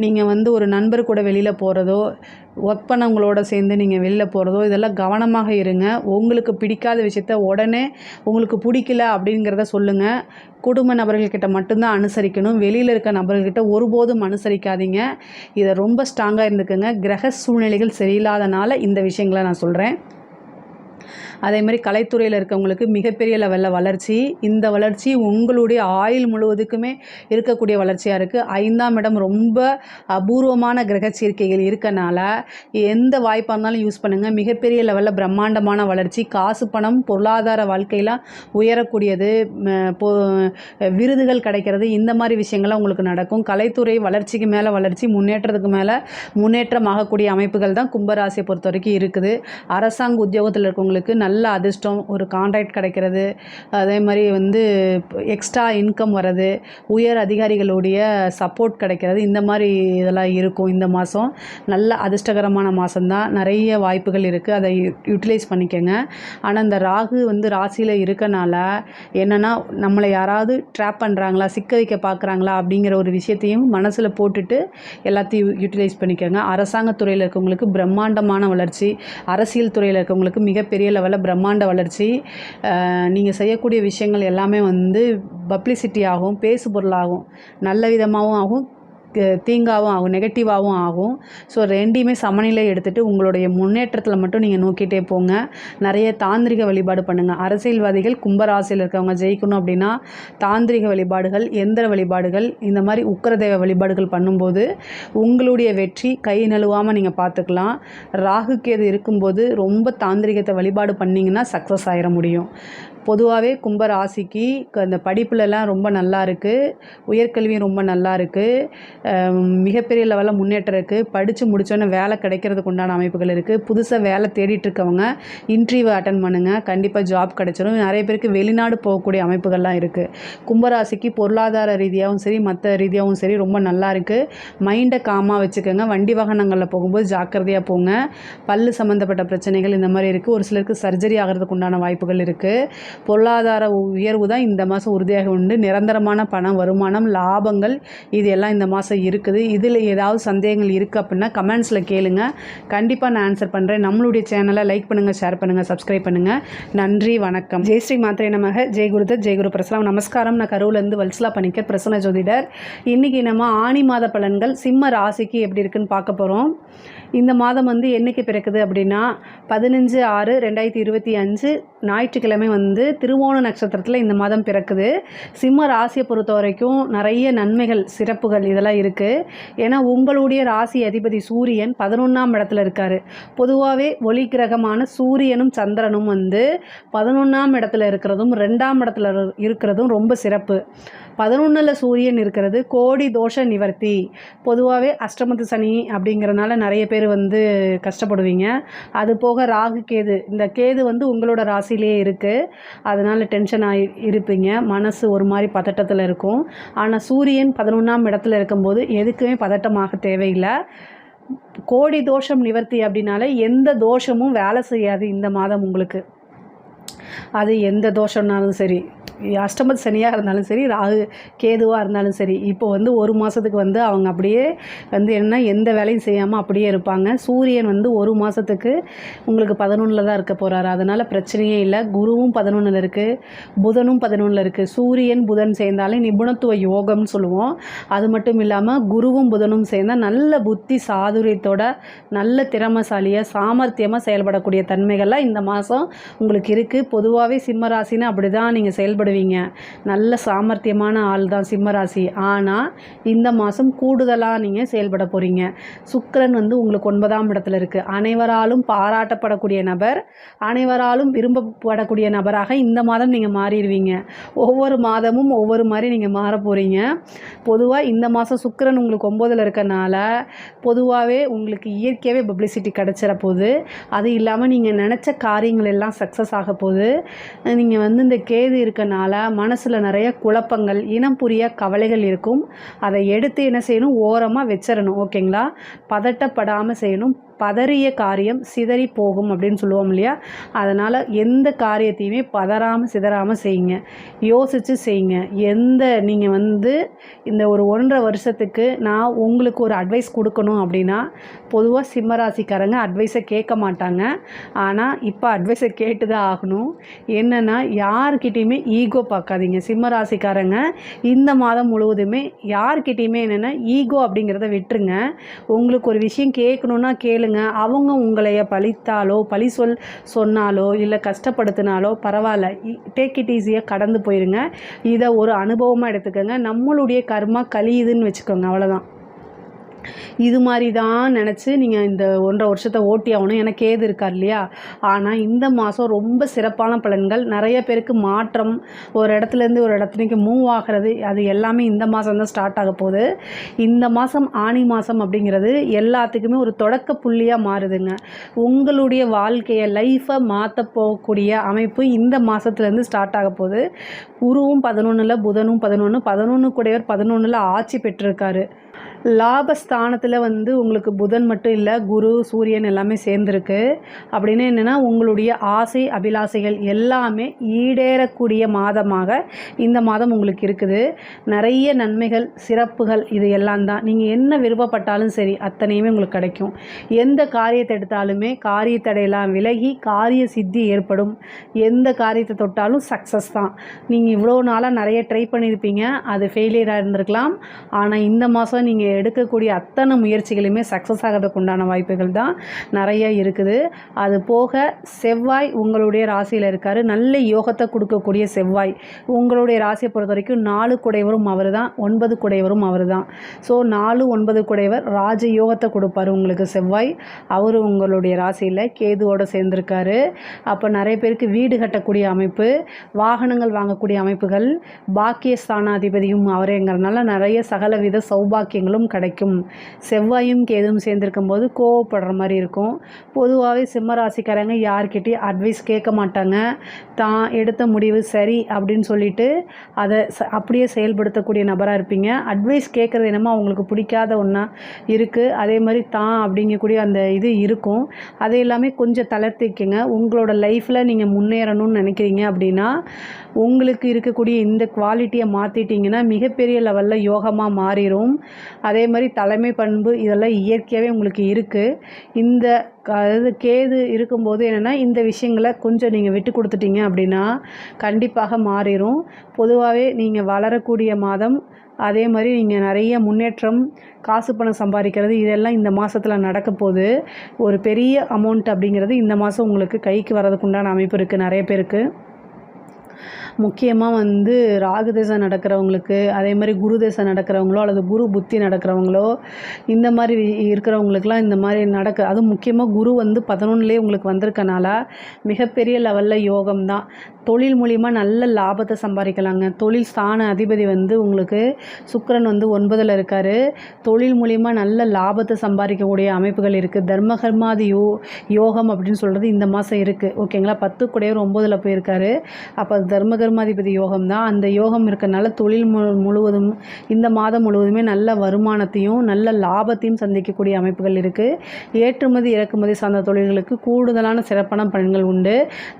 நீங்கள் வந்து ஒரு நண்பர் கூட வெளியில் போகிறதோ ஒர்க் பண்ணவங்களோட சேர்ந்து நீங்கள் வெளில போகிறதோ இதெல்லாம் கவனமாக இருங்க. உங்களுக்கு பிடிக்காத விஷயத்த உடனே உங்களுக்கு பிடிக்கல அப்படிங்கிறத சொல்லுங்கள். குடும்ப நபர்கள்கிட்ட மட்டும்தான் அனுசரிக்கணும். வெளியில் இருக்க நபர்கள்கிட்ட ஒருபோதும் அனுசரிக்காதீங்க. இதை ரொம்ப ஸ்ட்ராங்காக இருந்துக்குங்க. கிரக சூழ்நிலைகள் சரியில்லாதனால இந்த விஷயங்களை நான் சொல்கிறேன். அதேமாதிரி கலைத்துறையில் இருக்கவங்களுக்கு மிகப்பெரிய லெவலில் வளர்ச்சி. இந்த வளர்ச்சி உங்களுடைய ஆயுள் முழுவதுக்குமே இருக்கக்கூடிய வளர்ச்சியாக இருக்குது. 5ஆம் இடம் ரொம்ப அபூர்வமான கிரக சேர்க்கைகள் இருக்கனால எந்த வாய்ப்பாக இருந்தாலும் யூஸ் பண்ணுங்கள். மிகப்பெரிய லெவலில் பிரம்மாண்டமான வளர்ச்சி, காசு பணம் பொருளாதார வாழ்க்கையில் உயரக்கூடியது, விருதுகள் கிடைக்கிறது, இந்த மாதிரி விஷயங்கள்லாம் உங்களுக்கு நடக்கும். கலைத்துறை வளர்ச்சிக்கு மேலே வளர்ச்சி, முன்னேற்றத்துக்கு மேலே முன்னேற்றம் ஆகக்கூடிய அமைப்புகள் தான் கும்பராசியை பொறுத்த வரைக்கும் இருக்குது. அரசாங்க உத்தியோகத்தில் இருக்கவங்களுக்கு நல்ல அதிர்ஷ்டம், ஒரு கான்ட்ராக்ட் கிடைக்கிறது, அதே மாதிரி எக்ஸ்ட்ரா இன்கம் வர்றது, உயர் அதிகாரிகளுடைய சப்போர்ட் கிடைக்கிறது, இந்த மாதிரி இதெல்லாம் இருக்கும். இந்த மாதம் நல்ல அதிர்ஷ்டகரமான மாதம்தான். நிறைய வாய்ப்புகள் இருக்குது. அதை யூட்டிலைஸ் பண்ணிக்கோங்க. ஆனால் இந்த ராகு ராசியில் இருக்கனால என்னென்னா, நம்மளை யாராவது ட்ராப் பண்ணுறாங்களா, சிக்க வைக்க பார்க்குறாங்களா அப்படிங்கிற ஒரு விஷயத்தையும் மனசில் போட்டுட்டு எல்லாத்தையும் யூட்டிலைஸ் பண்ணிக்கோங்க. அரசாங்கத்துறையில் இருக்கவங்களுக்கு பிரம்மாண்டமான வளர்ச்சி, அரசியல் துறையில் இருக்கவங்களுக்கு மிகப்பெரிய லெவலில் பிரம்மாண்ட வளர்ச்சி. நீங்கள் செய்யக்கூடிய விஷயங்கள் எல்லாமே பப்ளிசிட்டி ஆகும், பேசு பொருளாகும், நல்ல விதமாகவும் ஆகும், தீங்காகவும் ஆகும், நெகட்டிவாகவும் ஆகும். ஸோ ரெண்டையுமே சமநிலை எடுத்துகிட்டு உங்களுடைய முன்னேற்றத்தில் மட்டும் நீங்கள் நோக்கிட்டே போங்க. நிறைய தாந்திரிக வழிபாடு பண்ணுங்கள். அரசியல்வாதிகள் கும்பராசியில் இருக்கவங்க ஜெயிக்கணும் அப்படின்னா தாந்திரிக வழிபாடுகள், எந்திர வழிபாடுகள், இந்த மாதிரி உக்கிரதேவ வழிபாடுகள் பண்ணும்போது உங்களுடைய வெற்றி கை நழுவாமல் நீங்கள் பார்த்துக்கலாம். ராகு கேது இருக்கும்போது ரொம்ப தாந்திரிகத்தை வழிபாடு பண்ணிங்கன்னா சக்ஸஸ் ஆகிட முடியும். பொதுவாகவே கும்பராசிக்கு அந்த படிப்புலலாம் ரொம்ப நல்லா இருக்குது, உயர்கல்வியும் ரொம்ப நல்லா இருக்குது, மிகப்பெரிய லெவலில் முன்னேற்றம் இருக்குது. படித்து முடித்தோன்னே வேலை கிடைக்கிறதுக்கு உண்டான அமைப்புகள் இருக்குது. புதுசாக வேலை தேடிட்டு இருக்கவங்க இன்டர்வியூ அட்டன் பண்ணுங்கள், கண்டிப்பாக ஜாப் கிடைச்சிடும். நிறைய பேருக்கு வெளிநாடு போகக்கூடிய அமைப்புகள்லாம் இருக்குது. கும்பராசிக்கு பொருளாதார ரீதியாகவும் சரி, மற்ற ரீதியாகவும் சரி ரொம்ப நல்லா இருக்குது. மைண்டை காமாக வச்சுக்கோங்க. வண்டி வாகனங்களில் போகும்போது ஜாக்கிரதையாக போங்க. பல்லு சம்மந்தப்பட்ட பிரச்சனைகள் இந்த மாதிரி இருக்குது. ஒரு சிலருக்கு சர்ஜரி ஆகிறதுக்கு உண்டான வாய்ப்புகள் இருக்குது. பொருளாதார உயர்வு தான் இந்த மாதம் உறுதியாக உண்டு. நிரந்தரமான பணம், வருமானம், லாபங்கள் இது எல்லாம் இந்த மாதம் இருக்குது. இதில் ஏதாவது சந்தேகங்கள் இருக்குது அப்படின்னா கமெண்ட்ஸில் கேளுங்க, கண்டிப்பாக நான் ஆன்சர் பண்ணுறேன். நம்மளுடைய சேனலை லைக் பண்ணுங்கள், ஷேர் பண்ணுங்கள், சப்ஸ்கிரைப் பண்ணுங்கள். நன்றி, வணக்கம். ஜெய் ஸ்ரீ மாத்ரே நமக. ஜெய் குருதத், ஜெய் குரு பிரசலாம். நமஸ்காரம். நான் கரூர்லேருந்து வல்சலா பணிக்கர், பிரசன்ன ஜோதிடர். இன்றைக்கி நம்ம ஆனி மாத பலன்கள் சிம்ம ராசிக்கு எப்படி இருக்குன்னு பார்க்க போகிறோம். இந்த மாதம் என்றைக்கு பிறக்குது அப்படின்னா 15/6/2025 ஞாயிற்றுக்கிழமை திருவோண நட்சத்திரத்தில் இந்த மாதம் பிறக்குது. சிம்ம ராசியை பொறுத்த வரைக்கும் நிறைய நன்மைகள், சிறப்புகள் இதெல்லாம் இருக்குது. ஏன்னா உங்களுடைய ராசி அதிபதி சூரியன் 11ஆம் இடத்துல இருக்கார். பொதுவாகவே ஒளி கிரகமான சூரியனும் சந்திரனும் 11ஆம் இடத்துல இருக்கிறதும் 2ஆம் இடத்துல இருக்கிறதும் ரொம்ப சிறப்பு. 11ல் சூரியன் இருக்கிறது கோடி தோஷ நிவர்த்தி. பொதுவாகவே அஷ்டமத்து சனி அப்படிங்கிறனால நிறைய பேர் கஷ்டப்படுவீங்க. அது போக ராகு கேது, இந்த கேது உங்களோட ராசியிலேயே இருக்குது. அதனால் டென்ஷன் இருப்பீங்க, மனசு ஒரு மாதிரி பதட்டத்தில் இருக்கும். ஆனால் சூரியன் 11ஆம் இடத்துல இருக்கும்போது எதுக்குமே பதட்டமாக தேவையில்லை. கோடி தோஷம் நிவர்த்தி அப்படின்னாலே எந்த தோஷமும் வேலை செய்யாது இந்த மாதம் உங்களுக்கு. அது எந்த தோஷம்னாலும் சரி, அஷ்டமத்து சனியாக இருந்தாலும் சரி, ராகு கேதுவாக இருந்தாலும் சரி, இப்போ ஒரு மாதத்துக்கு அவங்க அப்படியே என்ன எந்த வேலையும் செய்யாமல் அப்படியே இருப்பாங்க. சூரியன் ஒரு மாதத்துக்கு உங்களுக்கு 11ல் தான் இருக்க போகிறாரு. அதனால் பிரச்சனையே இல்லை. குருவும் 11ல் இருக்குது, புதனும் 11ல் இருக்குது. சூரியன் புதன் சேர்ந்தாலே நிபுணத்துவ யோகம்னு சொல்லுவோம். அது மட்டும் இல்லாமல் குருவும் புதனும் சேர்ந்தால் நல்ல புத்தி சாதுரியத்தோட, நல்ல திறமைசாலியாக, சாமர்த்தியமாக செயல்படக்கூடிய தன்மைகள்லாம் இந்த மாதம் உங்களுக்கு இருக்குது. பொதுவாகவே சிம்மராசின்னு அப்படி தான் நீங்கள் செயல்படுவீங்க. நல்ல சாமர்த்தியமான ஆள் தான் சிம்மராசி. ஆனால் இந்த மாதம் கூடுதலாக நீங்கள் செயல்பட போகிறீங்க. சுக்கிரன் உங்களுக்கு 9ஆம் இடத்துல இருக்குது. அனைவராலும் பாராட்டப்படக்கூடிய நபர், அனைவராலும் விரும்பப்படக்கூடிய நபராக இந்த மாதம் நீங்கள் மாறிடுவீங்க. ஒவ்வொரு மாதமும் ஒவ்வொரு மாதிரி நீங்கள் மாற போகிறீங்க. பொதுவாக இந்த மாதம் சுக்கிரன் உங்களுக்கு 9ல் இருக்கனால பொதுவாகவே உங்களுக்கு இயற்கையாகவே பப்ளிசிட்டி கிடச்சிட போகுது. அது இல்லாமல் நீங்கள் நினச்ச காரியங்கள் எல்லாம் சக்ஸஸ் ஆக போகுது. நீங்கள் இந்த கேது இருக்கனால மனசில் நிறைய குழப்பங்கள், இனம் புரிய கவலைகள் இருக்கும். அதை எடுத்து என்ன செய்யணும், ஓரமாக வச்சிடணும். ஓகேங்களா? பதட்டப்படாமல் செய்யணும். பதறிய காரியம் சிதறி போகும் அப்படின்னு சொல்லுவோம் இல்லையா? அதனால் எந்த காரியத்தையுமே பதறாமல் சிதறாமல் செய்யுங்க, யோசித்து செய்யுங்க. நீங்கள் இந்த ஒரு 1.5 வருஷத்துக்கு நான் உங்களுக்கு ஒரு அட்வைஸ் கொடுக்கணும் அப்படின்னா, பொதுவாக சிம்மராசிக்காரங்க அட்வைஸை கேட்க மாட்டாங்க. ஆனால் இப்போ அட்வைஸை கேட்டு தான் ஆகணும். என்னென்னா, யார்கிட்டையுமே ஈகோ பார்க்காதீங்க. சிம்மராசிக்காரங்க இந்த மாதம் முழுவதுமே யார்கிட்டையுமே என்னென்னா ஈகோ அப்படிங்கிறத விட்டுருங்க. உங்களுக்கு ஒரு விஷயம் கேட்கணுன்னா கேளுங்க. அவங்க உங்களைய பழித்தாலோ சொன்னாலோ இல்லை கஷ்டப்படுத்தினாலோ பரவாயில்ல, டேக் இட் ஈஸியாக கடந்து போயிருங்க. இதை ஒரு அனுபவமாக எடுத்துக்கோங்க. நம்மளுடைய கர்மா கழியுதுன்னு வச்சுக்கோங்க, அவ்வளோதான். இது மாதிரி தான் நினச்சி நீங்கள் இந்த 1.5 வருஷத்தை ஓட்டி ஆகணும். எனக்கு கேது இருக்கார் இல்லையா? ஆனால் இந்த மாதம் ரொம்ப சிறப்பான பலன்கள். நிறைய பேருக்கு மாற்றம், ஒரு இடத்துலேருந்து ஒரு இடத்துக்கு மூவ் ஆகிறது, அது எல்லாமே இந்த மாதம் தான் ஸ்டார்ட் ஆக போகுது. இந்த மாதம் ஆனி மாதம் அப்படிங்கிறது எல்லாத்துக்குமே ஒரு தொடக்க புள்ளியாக மாறுதுங்க. உங்களுடைய வாழ்க்கையை லைஃப்பை மாற்ற போகக்கூடிய அமைப்பு இந்த மாதத்துலேருந்து ஸ்டார்ட் ஆக போகுது. குருவும் 11ல், புதனும் 11 கூடையவர் 11ல் ஆட்சி பெற்றிருக்காரு. லாபஸ்தானத்தில் உங்களுக்கு புதன் மட்டும் இல்லை, குரு, சூரியன் எல்லாமே சேர்ந்துருக்கு. அப்படின்னு என்னென்னா, உங்களுடைய ஆசை அபிலாசைகள் எல்லாமே ஈடேறக்கூடிய மாதமாக இந்த மாதம் உங்களுக்கு இருக்குது. நிறைய நன்மைகள், சிறப்புகள் இது எல்லாம் தான். நீங்கள் என்ன விருப்பப்பட்டாலும் சரி, அத்தனையுமே உங்களுக்கு கிடைக்கும். எந்த காரியத்தை எடுத்தாலுமே காரிய தடையெல்லாம் விலகி காரிய சித்தி ஏற்படும். எந்த காரியத்தை தொட்டாலும் சக்ஸஸ் தான். நீங்கள் இவ்வளோ நாளாக நிறைய ட்ரை பண்ணியிருப்பீங்க, அது ஃபெயிலியராக இருந்திருக்கலாம். ஆனால் இந்த மாதம் நீங்கள் எடுக்கக்கூடிய அத்தனை முயற்சிகளுமே சக்ஸஸ் ஆகிறதுக்கு உண்டான வாய்ப்புகள் தான் நிறைய இருக்குது. அது போக செவ்வாய் உங்களுடைய ராசியில் இருக்கார். நல்ல யோகத்தை கொடுக்கக்கூடிய செவ்வாய் உங்களுடைய ராசியை பொறுத்த வரைக்கும் 4 குடைவரும் அவர் தான், 9 குடைவரும் அவர் தான். ஸோ 4, 9 குடைவர் ராஜ யோகத்தை கொடுப்பார் உங்களுக்கு செவ்வாய். அவர் உங்களுடைய ராசியில் கேதுவோடு சேர்ந்துருக்காரு. அப்போ நிறைய பேருக்கு வீடு கட்டக்கூடிய அமைப்பு, வாகனங்கள் வாங்கக்கூடிய அமைப்புகள், பாக்கியஸ்தானாதிபதியும் அவரேங்கிறதுனால நிறைய சகலவித சௌபாக்கியங்களும் கிடைக்கும். செவ்வாயும் கேதும் சேர்ந்திருக்கும் போது கோவப்படுற மாதிரி இருக்கும். பொதுவாகவே சிம்மராசிக்காரங்க யார்கிட்டையும் அட்வைஸ் கேட்க மாட்டாங்க. தான் எடுத்த முடிவு சரி அப்படின்னு சொல்லிட்டு அதை அப்படியே செயல்படுத்தக்கூடிய நபராக இருப்பீங்க. அட்வைஸ் கேட்குறது என்னமோ அவங்களுக்கு பிடிக்காத ஒன்றா இருக்குது. அதே மாதிரி தான் அப்படிங்கக்கூடிய அந்த இது இருக்கும். அதை எல்லாமே கொஞ்சம் தளர்த்திக்கங்க. உங்களோட லைஃப்பில் நீங்கள் முன்னேறணும்னு நினைக்கிறீங்க அப்படின்னா, உங்களுக்கு இருக்கக்கூடிய இந்த குவாலிட்டியை மாற்றிட்டிங்கன்னா மிகப்பெரிய லெவலில் யோகமாக மாறிடும். அதே மாதிரி தலைமை பண்பு இதெல்லாம் இயற்கையாகவே உங்களுக்கு இருக்குது. அதாவது கேது இருக்கும்போது என்னென்னா, இந்த விஷயங்களை கொஞ்சம் நீங்கள் விட்டு கொடுத்துட்டீங்க அப்படின்னா கண்டிப்பாக மாறிடும். பொதுவாகவே நீங்கள் வளரக்கூடிய மாதம். அதே மாதிரி நீங்கள் நிறைய முன்னேற்றம், காசு பணம் சம்பாதிக்கிறது இதெல்லாம் இந்த மாதத்தில் நடக்க போகுது. ஒரு பெரிய அமௌண்ட் அப்படிங்கிறது இந்த மாதம் உங்களுக்கு கைக்கு வர்றதுக்கு உண்டான அமைப்பு இருக்குது நிறைய பேருக்கு. முக்கியமாக ராகு தேசம் நடக்கிறவங்களுக்கு, அதே மாதிரி குரு தேசம் நடக்கிறவங்களோ அல்லது குரு புத்தி நடக்கிறவங்களோ, இந்த மாதிரி இருக்கிறவங்களுக்கெல்லாம் இந்த மாதிரி அதுவும் முக்கியமாக குரு 11லேயே உங்களுக்கு வந்திருக்கனால மிகப்பெரிய லெவலில் யோகம் தான். தொழில் மூலிமா நல்ல லாபத்தை சம்பாதிக்கலாங்க. தொழில் ஸ்தான அதிபதி உங்களுக்கு சுக்கிரன் 9ல் இருக்கார். தொழில் மூலிமா நல்ல லாபத்தை சம்பாதிக்கக்கூடிய அமைப்புகள் இருக்குது. தர்மகர்மாதி யோகம் அப்படின்னு சொல்கிறது இந்த மாதம் இருக்குது. ஓகேங்களா? 10 கூடையவர் 9ல் போயிருக்காரு. அப்போ தர்மகர்மாதிபதி யோகம் தான். அந்த யோகம் இருக்கிறனால தொழில் முழுவதும் இந்த மாதம் முழுவதுமே நல்ல வருமானத்தையும் நல்ல லாபத்தையும் சந்திக்கக்கூடிய அமைப்புகள் இருக்குது. ஏற்றுமதி இறக்குமதி சார்ந்த தொழில்களுக்கு கூடுதலான சிறப்பான பலன்கள் உண்டு.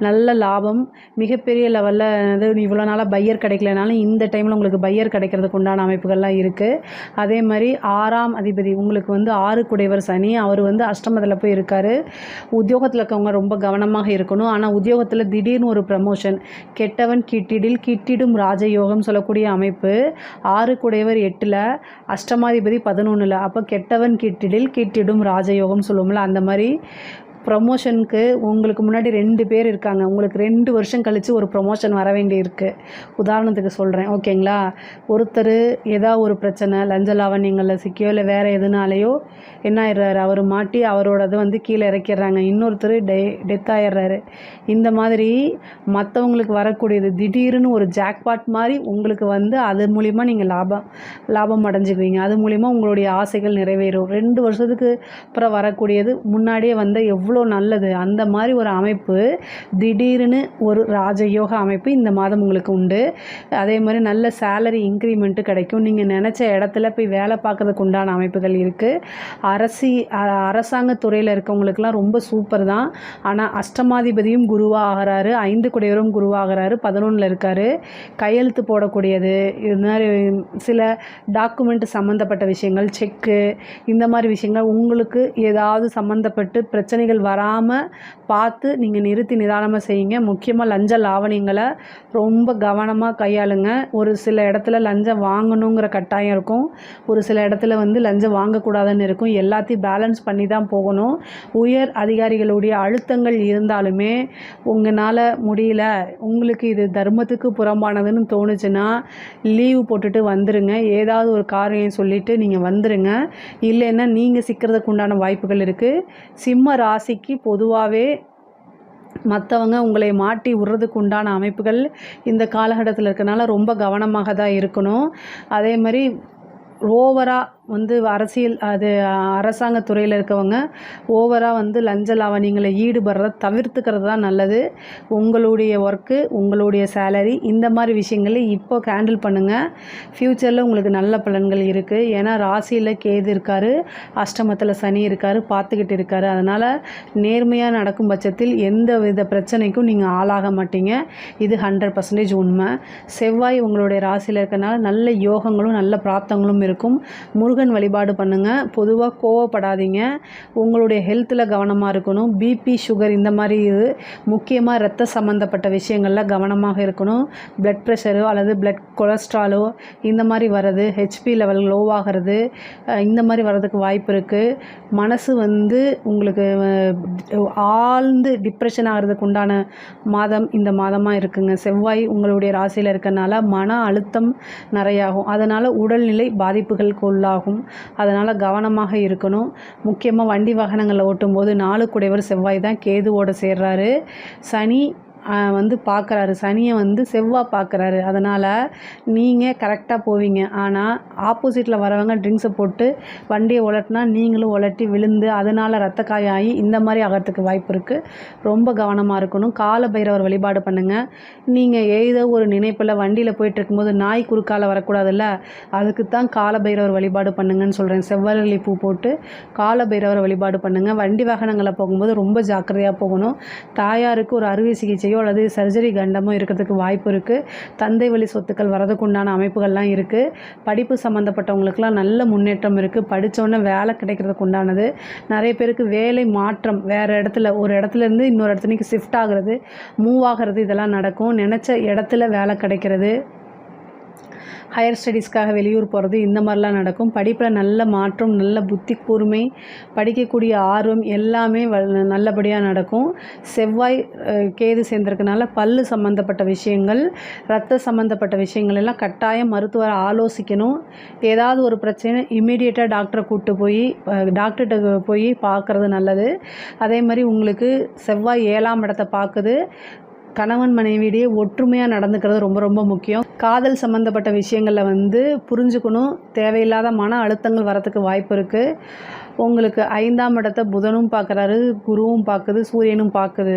நல்ல லாபம், மிகப்பெரிய லெவலில் இவ்வளோ நாளாக பையர் கிடைக்கலனாலும் இந்த டைமில் உங்களுக்கு பையர் கிடைக்கிறதுக்கு உண்டான அமைப்புகள்லாம் இருக்குது. அதே மாதிரி 6ஆம் அதிபதி உங்களுக்கு 6 குடைவர் சனி, அவர் அஷ்டமத்தில் போய் இருக்கார். உத்தியோகத்தில் இருக்கவங்க ரொம்ப கவனமாக இருக்கணும். ஆனால் உத்தியோகத்தில் திடீர்னு ஒரு ப்ரமோஷன், கெட்டவன் கிட்டிடும் ராஜயோகம் சொல்லக்கூடிய அமைப்பு. 6 குடைவர் 8ல், அஷ்டமாதிபதி 11ல். அப்போ கெட்டவன் கிட்டிடும் ராஜயோகம் சொல்லுவோம்ல, அந்த மாதிரி ப்ரமோஷனுக்கு உங்களுக்கு முன்னாடி 2 பேர் இருக்காங்க. உங்களுக்கு 2 வருஷம் கழித்து ஒரு ப்ரமோஷன் வர வேண்டி இருக்குது. உதாரணத்துக்கு சொல்கிறேன், ஓகேங்களா? ஒருத்தர் ஏதாவது ஒரு பிரச்சனை, லஞ்ச லாவண்யங்களில் சிக்கியோ இல்லை வேறு எதுனாலையோ என்ன ஆயிடுறாரு, அவர் மாட்டி அவரோடது கீழே இறக்கிடுறாங்க. இன்னொருத்தர் டெத் ஆயிடுறாரு. இந்த மாதிரி மற்றவங்களுக்கு வரக்கூடியது திடீர்னு ஒரு ஜாக்பாட் மாதிரி உங்களுக்கு அது மூலிமா நீங்கள் லாபம் அடைஞ்சிக்குவீங்க. அது மூலிமா உங்களுடைய ஆசைகள் நிறைவேறும். 2 வருஷத்துக்கு அப்புறம் வரக்கூடியது முன்னாடியே எவ்வளோ எவ்வளோ நல்லது. அந்த மாதிரி ஒரு அமைப்பு, திடீர்னு ஒரு ராஜயோக அமைப்பு இந்த மாதம் உங்களுக்கு உண்டு. அதே மாதிரி நல்ல சேலரி இன்க்ரிமெண்ட்டு கிடைக்கும். நீங்கள் நினச்ச இடத்துல போய் வேலை பார்க்கறதுக்கு உண்டான அமைப்புகள் இருக்குது. அரசாங்க துறையில் இருக்கவங்களுக்கெல்லாம் ரொம்ப சூப்பர் தான். ஆனால் அஷ்டமாதிபதியும் குருவாக ஆகிறாரு, 5 குடையவரும் குருவாகிறாரு, 11ல் இருக்கார். கையெழுத்து போடக்கூடியது, இது மாதிரி சில டாக்குமெண்ட் சம்மந்தப்பட்ட விஷயங்கள், செக்கு, இந்த மாதிரி விஷயங்கள் உங்களுக்கு ஏதாவது சம்மந்தப்பட்டு பிரச்சனைகள் வராமல் பார்த்து நீங்கள் நிறுத்தி நிதானமாக செய்யுங்க. முக்கியமாக லஞ்ச லாவணியங்களை ரொம்ப கவனமாக கையாளுங்க. ஒரு சில இடத்துல லஞ்சம் வாங்கணுங்கிற கட்டாயம் இருக்கும், ஒரு சில இடத்துல வந்து லஞ்சம் வாங்கக்கூடாதுன்னு இருக்கும். எல்லாத்தையும் பேலன்ஸ் பண்ணி தான் போகணும். உயர் அதிகாரிகளுடைய அழுத்தங்கள் இருந்தாலுமே உங்களால் முடியல, உங்களுக்கு இது தர்மத்துக்கு புறம்பானதுன்னு தோணுச்சுன்னா லீவு போட்டுட்டு வந்துடுங்க. ஏதாவது ஒரு காரியம் சொல்லிவிட்டு நீங்கள் வந்துடுங்க. இல்லைன்னா நீங்கள் சிக்கிறதுக்கு உண்டான வாய்ப்புகள் இருக்குது. சிம்ம ராசிக்கு பொதுவாகவே மற்றவங்க உங்களை மாட்டி விடுறதுக்கு உண்டான அமைப்புகள் இந்த காலகட்டத்தில் இருக்கனால ரொம்ப கவனமாக தான் இருக்கணும். அதே மாதிரி ஓவராக வந்து அரசியல் அரசாங்க துறையில் இருக்கவங்க ஓவராக வந்து லஞ்ச லாவணியங்களை ஈடுபடுறத தவிர்த்துக்கிறது தான் நல்லது. உங்களுடைய ஒர்க்கு, உங்களுடைய சேலரி, இந்த மாதிரி விஷயங்களை இப்போ ஹேண்டில் பண்ணுங்கள். ஃப்யூச்சரில் உங்களுக்கு நல்ல பலன்கள் இருக்குது. ஏன்னா ராசியில் கேது இருக்கார், அஷ்டமத்தில் சனி இருக்கார், பார்த்துக்கிட்டு இருக்கார். அதனால் நேர்மையாக நடக்கும் பட்சத்தில் எந்த வித பிரச்சனைக்கும் நீங்கள் ஆளாக மாட்டீங்க. இது 100% உண்மை. செவ்வாய் உங்களுடைய ராசியில் இருக்கனால நல்ல யோகங்களும் நல்ல பிராப்தங்களும் இருக்கும். முருகன் வழிபாடு பண்ணுங்கள். பொதுவாக கோவப்படாதீங்க. உங்களுடைய ஹெல்த்தில் கவனமாக இருக்கணும். பிபி, சுகர், இந்த மாதிரி இது முக்கியமாக இரத்த சம்மந்தப்பட்ட விஷயங்களில் கவனமாக இருக்கணும். பிளட் ப்ரெஷரோ அல்லது பிளட் கொலஸ்ட்ராலோ இந்த மாதிரி வர்றது, ஹெச்பி லெவல் லோவாகிறது, இந்த மாதிரி வர்றதுக்கு வாய்ப்பு இருக்குது. மனசு வந்து உங்களுக்கு ஆழ்ந்து டிப்ரெஷன் ஆகிறதுக்கு உண்டான மாதம் இந்த மாதமாக இருக்குங்க. செவ்வாய் உங்களுடைய ராசியில் இருக்கனால மன அழுத்தம் நிறையாகும். அதனால் உடல்நிலை பாதிப்புகளுக்கு உள்ளாகும். அதனால் கவனமாக இருக்கணும். முக்கியமாக வண்டி வாகனங்களில் ஓட்டும்போது 4 குடையவர் செவ்வாய் தான் கேதுவோடு சேர்றாரு. சனி வந்து பார்க்குறாரு, சனியை வந்து செவ்வாய் பார்க்குறாரு. அதனால் நீங்கள் கரெக்டாக போவீங்க. ஆனால் ஆப்போசிட்டில் வரவங்க ட்ரிங்க்ஸை போட்டு வண்டியை உலட்டினா நீங்களும் உலட்டி விழுந்து அதனால் ரத்த காயாகி இந்த மாதிரி ஆகிறதுக்கு வாய்ப்பு இருக்குது. ரொம்ப கவனமாக இருக்கணும். கால பைரவர் வழிபாடு பண்ணுங்கள். நீங்கள் ஏதோ ஒரு நினைப்பில் வண்டியில் போயிட்டு இருக்கும்போது நாய் குறுக்கால வரக்கூடாதுல்ல, அதுக்கு தான் கால பைரவர் வழிபாடு பண்ணுங்கன்னு சொல்கிறேன். செவ்வரளி பூ போட்டு கால பைரவர் வழிபாடு பண்ணுங்கள். வண்டி வாகனங்களை போகும்போது ரொம்ப ஜாக்கிரதையாக போகணும். தாயாருக்கு ஒரு அறுவை சிகிச்சையோ அல்லது சர்ஜரி கண்டமோ இருக்கிறதுக்கு வாய்ப்பு இருக்குது. தந்தை வழி சொத்துக்கள் வரதுக்கு உண்டான அமைப்புகள்லாம் இருக்குது. படிப்பு சம்மந்தப்பட்டவங்களுக்குலாம் நல்ல முன்னேற்றம் இருக்குது. படித்தோன்னே வேலை கிடைக்கிறதுக்கு உண்டானது. நிறைய பேருக்கு வேலை மாற்றம், வேறு இடத்துல ஒரு இடத்துலேருந்து இன்னொரு இடத்துக்கு ஷிஃப்ட் ஆகிறது, மூவ் ஆகிறது, இதெல்லாம் நடக்கும். நினச்ச இடத்துல வேலை கிடைக்கிறது, ஹையர் ஸ்டடீஸ்க்காக வெளியூர் போகிறது, இந்த மாதிரிலாம் நடக்கும். படிப்பில் நல்ல மாற்றம், நல்ல புத்தி கூர்மை, படிக்கக்கூடிய ஆர்வம் எல்லாமே நல்லபடியாக நடக்கும். செவ்வாய் கேது சேர்ந்திருக்கனால பல்லு சம்மந்தப்பட்ட விஷயங்கள், இரத்த சம்மந்தப்பட்ட விஷயங்கள் எல்லாம் கட்டாயம் மருத்துவரை ஆலோசிக்கணும். ஏதாவது ஒரு பிரச்சனை இமீடியட்டாக டாக்டரை கூப்பிட்டு போய் டாக்டர்கிட்ட போய் பார்க்குறது நல்லது. அதே மாதிரி உங்களுக்கு செவ்வாய் 7ஆம் இடத்தை பார்க்குது. கணவன் மனைவியிடையே ஒற்றுமையாக நடந்துக்கிறது ரொம்ப ரொம்ப முக்கியம். காதல் சம்மந்தப்பட்ட விஷயங்களில் வந்து புரிஞ்சுக்கணும். தேவையில்லாத மன அழுத்தங்கள் வரத்துக்கு வாய்ப்பு இருக்குது. உங்களுக்கு 5ஆம் இடத்தை புதனும் பார்க்குறாரு, குருவும் பார்க்குது, சூரியனும் பார்க்குது.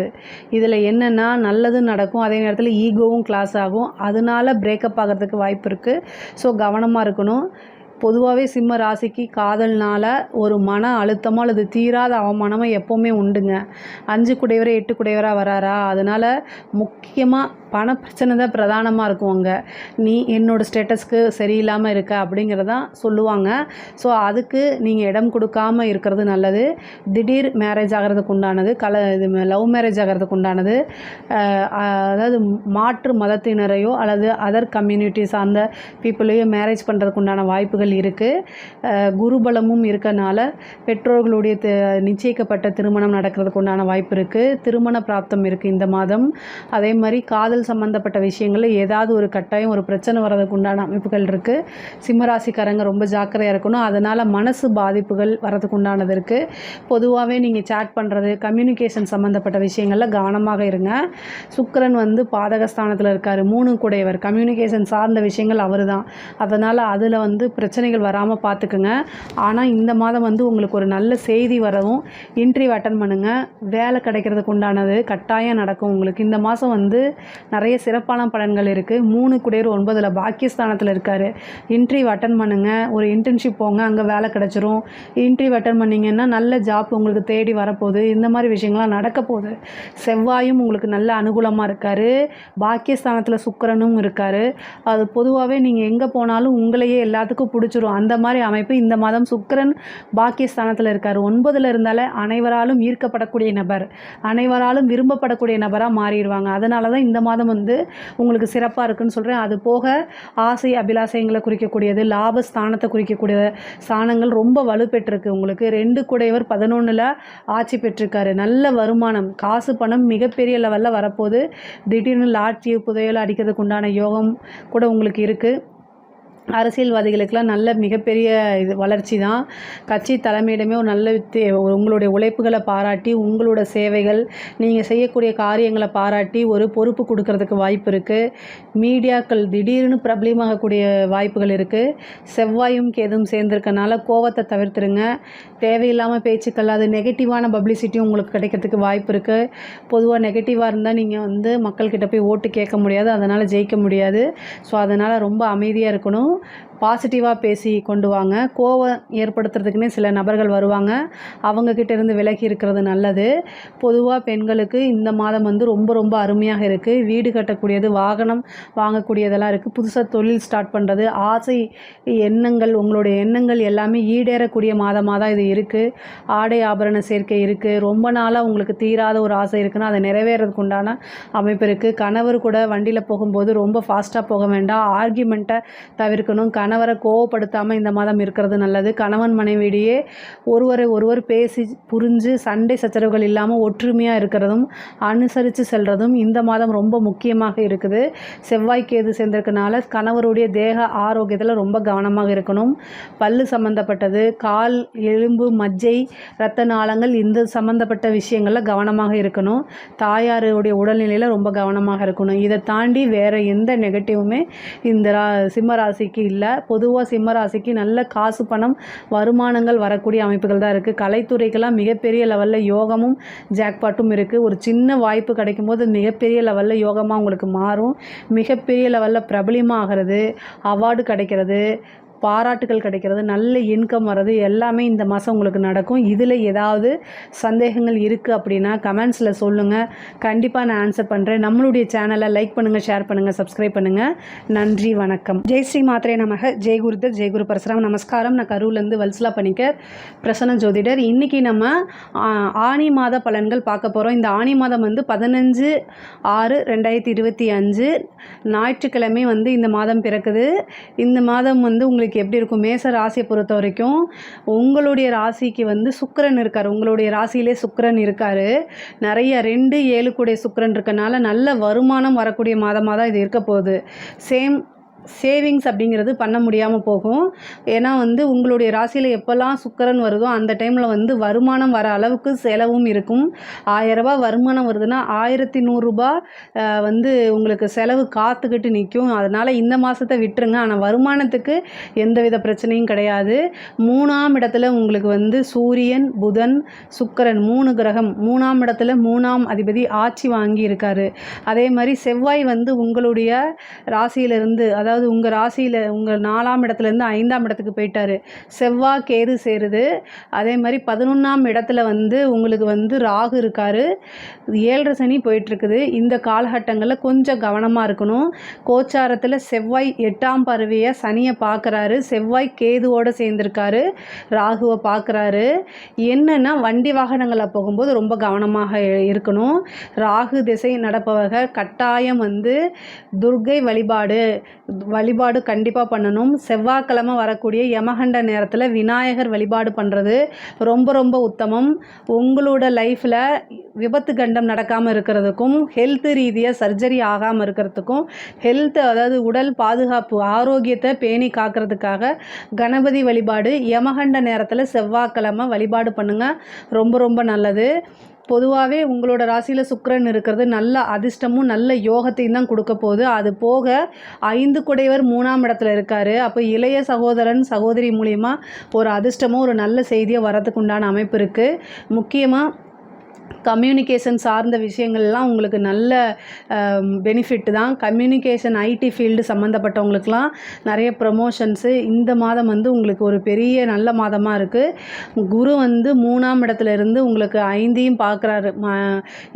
இதில் என்னென்னா நல்லது நடக்கும், அதே நேரத்தில் ஈகோவும் கிளாஸ் ஆகும். அதனால பிரேக்கப் ஆகிறதுக்கு வாய்ப்பு இருக்குது. ஸோ கவனமாக இருக்கணும். பொதுவாகவே சிம்ம ராசிக்கு காதல்னால் ஒரு மன அழுத்தமோ அல்லது தீராத அவமானமோ எப்போவுமே உண்டுங்க. 5 குடையவரை 8 குடையவராக வராரா, அதனால் முக்கியமாக பண பிரச்சனை தான் பிரதானமாக இருக்கும். அங்கே நீ என்னோடய ஸ்டேட்டஸ்க்கு சரியில்லாமல் இருக்க அப்படிங்கிறதான் சொல்லுவாங்க. ஸோ அதுக்கு நீங்கள் இடம் கொடுக்காமல் இருக்கிறது நல்லது. திடீர் மேரேஜ் ஆகிறதுக்கு உண்டானது, லவ் மேரேஜ் ஆகிறதுக்கு உண்டானது, அதாவது மாற்று மதத்தினரையோ அல்லது அதர் கம்யூனிட்டி சார்ந்த பீப்புளையோ மேரேஜ் பண்ணுறதுக்கு உண்டான வாய்ப்புகள் இருக்குது. குருபலமும் இருக்கனால பெற்றோர்களுடைய நிச்சயிக்கப்பட்ட திருமணம் நடக்கிறதுக்கு உண்டான வாய்ப்பு இருக்குது. திருமண பிராப்தம் இருக்குது இந்த மாதம். அதே மாதிரி காதல் சம்பந்தப்பட்ட விஷயங்களில் ஏதாவது ஒரு கட்டாயம் ஒரு பிரச்சனை வர்றதுக்கு உண்டான அமைப்புகள் இருக்குது. சிம்மராசிக்காரங்க ரொம்ப ஜாக்கிரதையாக இருக்கணும். அதனால் மனசு பாதிப்புகள் வரதுக்கு உண்டானது இருக்குது. பொதுவாகவே நீங்கள் சேட் பண்ணுறது, கம்யூனிகேஷன் சம்மந்தப்பட்ட விஷயங்களில் கவனமாக இருங்க. சுக்கிரன் வந்து பாதகஸ்தானத்தில் இருக்கார், 3 குடையவர். கம்யூனிகேஷன் சார்ந்த விஷயங்கள் அவர் தான். அதனால் அதில் வந்து பிரச்சனை பிரச்சனைகள் வராமல் பார்த்துக்குங்க. ஆனால் இந்த மாதம் வந்து உங்களுக்கு ஒரு நல்ல செய்தி வரவும் இன்டர்வியூ அட்டன் பண்ணுங்கள். வேலை கிடைக்கிறதுக்கு உண்டானது கட்டாயம் நடக்கும் உங்களுக்கு. இந்த மாதம் வந்து நிறைய சிறப்பான பலன்கள் இருக்குது. 3 குடையர் 9ல் பாக்கியஸ்தானத்தில் இருக்கார். இன்டர்வியூ அட்டன் பண்ணுங்கள். ஒரு இன்டர்ன்ஷிப் போங்க, அங்கே வேலை கிடச்சிரும். இன்டர்வியூ அட்டன் பண்ணிங்கன்னா நல்ல ஜாப் உங்களுக்கு தேடி வரப்போகுது. இந்த மாதிரி விஷயங்கள்லாம் நடக்க போகுது. செவ்வாயும் உங்களுக்கு நல்ல அனுகூலமாக இருக்கார். பாக்கியஸ்தானத்தில் சுக்கிரனும் இருக்கார். அது பொதுவாகவே நீங்கள் எங்கே போனாலும் உங்களையே எல்லாத்துக்கும் பிடிச்சிரும். அந்த மாதிரி அமைப்பு இந்த மாதம் சுக்கிரன் பாக்கியஸ்தானத்தில் இருக்கார். 9ல் இருந்தாலே அனைவராலும் ஈர்க்கப்படக்கூடிய நபர், அனைவராலும் விரும்பப்படக்கூடிய நபராக மாறிடுவாங்க. அதனால தான் இந்த மாதம் வந்து உங்களுக்கு சிறப்பாக இருக்குன்னு சொல்கிறேன். அது போக ஆசை அபிலாசயங்களை குறிக்கக்கூடியது, லாபஸ்தானத்தை குறிக்கக்கூடிய ஸ்தானங்கள் ரொம்ப வலுப்பெற்றிருக்கு. உங்களுக்கு 2 குடையவர் 11ல் ஆட்சி பெற்றிருக்காரு. நல்ல வருமானம், காசு பணம் மிகப்பெரிய லெவலில் வரப்போகுது. திடீர்னு லாட்ரி புதையல் அடிக்கிறதுக்கு உண்டான யோகம் கூட உங்களுக்கு இருக்குது. அரசியல்வாதிகளுக்கெல்லாம் நல்ல மிகப்பெரிய வளர்ச்சி தான். கட்சி தலைமையிடமே ஒரு நல்ல உங்களுடைய உழைப்புகளை பாராட்டி, உங்களோட சேவைகள், நீங்கள் செய்யக்கூடிய காரியங்களை பாராட்டி ஒரு பொறுப்பு கொடுக்கறதுக்கு வாய்ப்பு இருக்குது. மீடியாக்கள் திடீர்னு பிரபலமாகக்கூடிய வாய்ப்புகள் இருக்குது. செவ்வாயும் கேதும் சேர்ந்துருக்கனால கோவத்தை தவிர்த்துருங்க. தேவையில்லாமல் பேச்சுக்கள், அது நெகட்டிவான பப்ளிசிட்டியும் உங்களுக்கு கிடைக்கிறதுக்கு வாய்ப்பு இருக்குது. பொதுவாக நெகட்டிவாக இருந்தால் நீங்கள் வந்து மக்கள்கிட்ட போய் ஓட்டு கேட்க முடியாது, அதனால் ஜெயிக்க முடியாது. ஸோ அதனால் ரொம்ப அமைதியாக இருக்கணும். பாசிட்டிவாக பேசி கொண்டு வாங்க. கோவம் ஏற்படுத்துறதுக்குன்னே சில நபர்கள் வருவாங்க. அவங்கக்கிட்ட இருந்து விலகி இருக்கிறது நல்லது. பொதுவாக பெண்களுக்கு இந்த மாதம் வந்து ரொம்ப ரொம்ப அருமையாக இருக்குது. வீடு கட்டக்கூடியது, வாகனம் வாங்கக்கூடியதெல்லாம் இருக்குது. புதுசாக தொழில் ஸ்டார்ட் பண்ணுறது, ஆசை எண்ணங்கள், உங்களுடைய எண்ணங்கள் எல்லாமே ஈடேறக்கூடிய மாதமாக தான் இது இருக்குது. ஆடை ஆபரண சேர்க்கை இருக்குது. ரொம்ப நாளாக உங்களுக்கு தீராத ஒரு ஆசை இருக்குன்னா அதை நிறைவேறதுக்கு உண்டான அமைப்பு இருக்குது. கணவர் கூட வண்டியில் போகும்போது ரொம்ப ஃபாஸ்ட்டாக போக வேண்டாம். ஆர்கியூமெண்ட்டை தவிர்க்கணும். கணவரை கோவப்படுத்தாமல் இந்த மாதம் இருக்கிறது நல்லது. கணவன் மனைவியிடையே ஒருவரை ஒருவர் பேசி புரிஞ்சு சண்டை சச்சரவுகள் இல்லாமல் ஒற்றுமையாக இருக்கிறதும் அனுசரித்து செல்வதும் இந்த மாதம் ரொம்ப முக்கியமாக இருக்குது. செவ்வாய் கேது சேர்ந்திருக்கனால கணவருடைய தேக ஆரோக்கியத்தில் ரொம்ப கவனமாக இருக்கணும். பல்லு சம்மந்தப்பட்டது, கால், எலும்பு, மஜ்ஜை, இரத்த நாளங்கள், இந்த சம்மந்தப்பட்ட விஷயங்களில் கவனமாக இருக்கணும். தாயாருடைய உடல்நிலையில் ரொம்ப கவனமாக இருக்கணும். இதை தாண்டி வேறு எந்த நெகட்டிவுமே இந்த சிம்ம ராசிக்கு இல்லை. பொதுவாக சிம்ம ராசிக்கு நல்ல காசு பணம் வருமானங்கள் வரக்கூடிய அமைப்புகள் தான் இருக்குது. கலைத்துறைக்கெல்லாம் மிகப்பெரிய லெவலில் யோகமும் ஜாக்பாட்டும் இருக்குது. ஒரு சின்ன வாய்ப்பு கிடைக்கும் போது மிகப்பெரிய லெவலில் யோகமாக உங்களுக்கு மாறும். மிகப்பெரிய லெவலில் பிரபலியமாகிறது, அவார்டு கிடைக்கிறது, பாராட்டுகள் கிடைக்கிறது, நல்ல இன்கம் வர்றது எல்லாமே இந்த மாதம் உங்களுக்கு நடக்கும். இதில் ஏதாவது சந்தேகங்கள் இருக்குது அப்படின்னா கமெண்ட்ஸில் சொல்லுங்கள். கண்டிப்பாக நான் ஆன்சர் பண்ணுறேன். நம்மளுடைய சேனலை லைக் பண்ணுங்கள், ஷேர் பண்ணுங்கள், சப்ஸ்கிரைப் பண்ணுங்கள். நன்றி, வணக்கம். ஜெய் ஸ்ரீ மாத்ரே நமக. ஜெய் குருதர், ஜெய் குரு பரசுராம். நமஸ்காரம். நான் கரூர்லேருந்து வல்சலா பணிக்கர், பிரசன்ன ஜோதிடர். இன்றைக்கி நம்ம ஆனி மாத பலன்கள் பார்க்க போகிறோம். இந்த ஆனி மாதம் வந்து 15/6/2025 ஞாயிற்றுக்கிழமை வந்து இந்த மாதம் பிறக்குது. இந்த மாதம் வந்து உங்களுக்கு எப்படி இருக்கும்? மேச ராசியை பொறுத்த வரைக்கும் உங்களுடைய ராசிக்கு வந்து சுக்கிரன் இருக்கார். உங்களுடைய ராசியிலே சுக்கிரன் இருக்கார். நிறைய 2, 7 கூடிய சுக்கிரன் இருக்கனால நல்ல வருமானம் வரக்கூடிய மாதமாக தான் இது இருக்க போகுது. சேவிங்ஸ் அப்படிங்கிறது பண்ண முடியாமல் போகும். ஏன்னா வந்து உங்களுடைய ராசியில் எப்போல்லாம் சுக்கிரன் வருதோ அந்த டைமில் வந்து வருமானம் வர அளவுக்கு செலவும் இருக்கும். 1000 ரூபாய் வருமானம் வருதுன்னா 1100 ரூபாய் வந்து உங்களுக்கு செலவு காத்துக்கிட்டு நிற்கும். அதனால் இந்த மாதத்தை விட்டுருங்க. ஆனால் வருமானத்துக்கு எந்தவித பிரச்சனையும் கிடையாது. 3ஆம் இடத்துல உங்களுக்கு வந்து சூரியன், புதன், சுக்கிரன் 3 கிரகம் 3ஆம் இடத்துல 3ஆம் அதிபதி ஆட்சி வாங்கி இருக்காரு. அதே மாதிரி செவ்வாய் வந்து உங்களுடைய ராசியிலிருந்து, அதாவது உங்கள் ராசியில் உங்கள் 4ஆம் இடத்துலேருந்து 5ஆம் இடத்துக்கு போயிட்டார். செவ்வாய் கேது சேருது. அதே மாதிரி 11ஆம் இடத்துல வந்து உங்களுக்கு வந்து ராகு இருக்கார். 7.5 சனி போயிட்டுருக்குது. இந்த காலகட்டங்களில் கொஞ்சம் கவனமாக இருக்கணும். கோச்சாரத்தில் செவ்வாய் 8ஆம் பார்வையை சனியை பார்க்குறாரு. செவ்வாய் கேதுவோடு சேர்ந்துருக்காரு, ராகுவை பார்க்குறாரு. என்னென்னா வண்டி வாகனங்களில் போகும்போது ரொம்ப கவனமாக இருக்கணும். ராகு திசை நடப்பவர்கள் கட்டாயம் வந்து துர்க்கை வழிபாடு கண்டிப்பாக பண்ணணும். செவ்வாய்க்கிழமை வரக்கூடிய யமகண்ட நேரத்தில் விநாயகர் வழிபாடு பண்ணுறது ரொம்ப ரொம்ப உத்தமம். உங்களோட லைஃப்பில் விபத்து கண்டம் நடக்காமல் இருக்கிறதுக்கும், ஹெல்த் ரீதியாக சர்ஜரி ஆகாமல் இருக்கிறதுக்கும், அதாவது உடல் பாதுகாப்பு ஆரோக்கியத்தை பேணி காக்கிறதுக்காக கணபதி வழிபாடு யமகண்ட நேரத்தில் செவ்வாய்க்கிழமை வழிபாடு பண்ணுங்கள். ரொம்ப ரொம்ப நல்லது. பொதுவாகவே உங்களோட ராசியில் சுக்கிரன் இருக்கிறது நல்ல அதிர்ஷ்டமும் நல்ல யோகத்தையும் தான் கொடுக்க போகுது. அது போக 5 குடையவர் 3ஆம் இடத்துல இருக்கார். அப்போ இளைய சகோதரன் சகோதரி மூலிமா ஒரு அதிர்ஷ்டமும் ஒரு நல்ல செய்தியாக வரதுக்கு உண்டான அமைப்பு இருக்குது. முக்கியமாக கம்யூனிகேஷன் சார்ந்த விஷயங்கள்லாம் உங்களுக்கு நல்ல பெனிஃபிட் தான். கம்யூனிகேஷன் ஐடி ஃபீல்டு சம்மந்தப்பட்டவங்களுக்கெலாம் நிறைய ப்ரமோஷன்ஸு இந்த மாதம் வந்து உங்களுக்கு ஒரு பெரிய நல்ல மாதமாக இருக்குது. குரு வந்து 3ஆம் இடத்துல இருந்து உங்களுக்கு 5ஐயும் பார்க்குறாரு,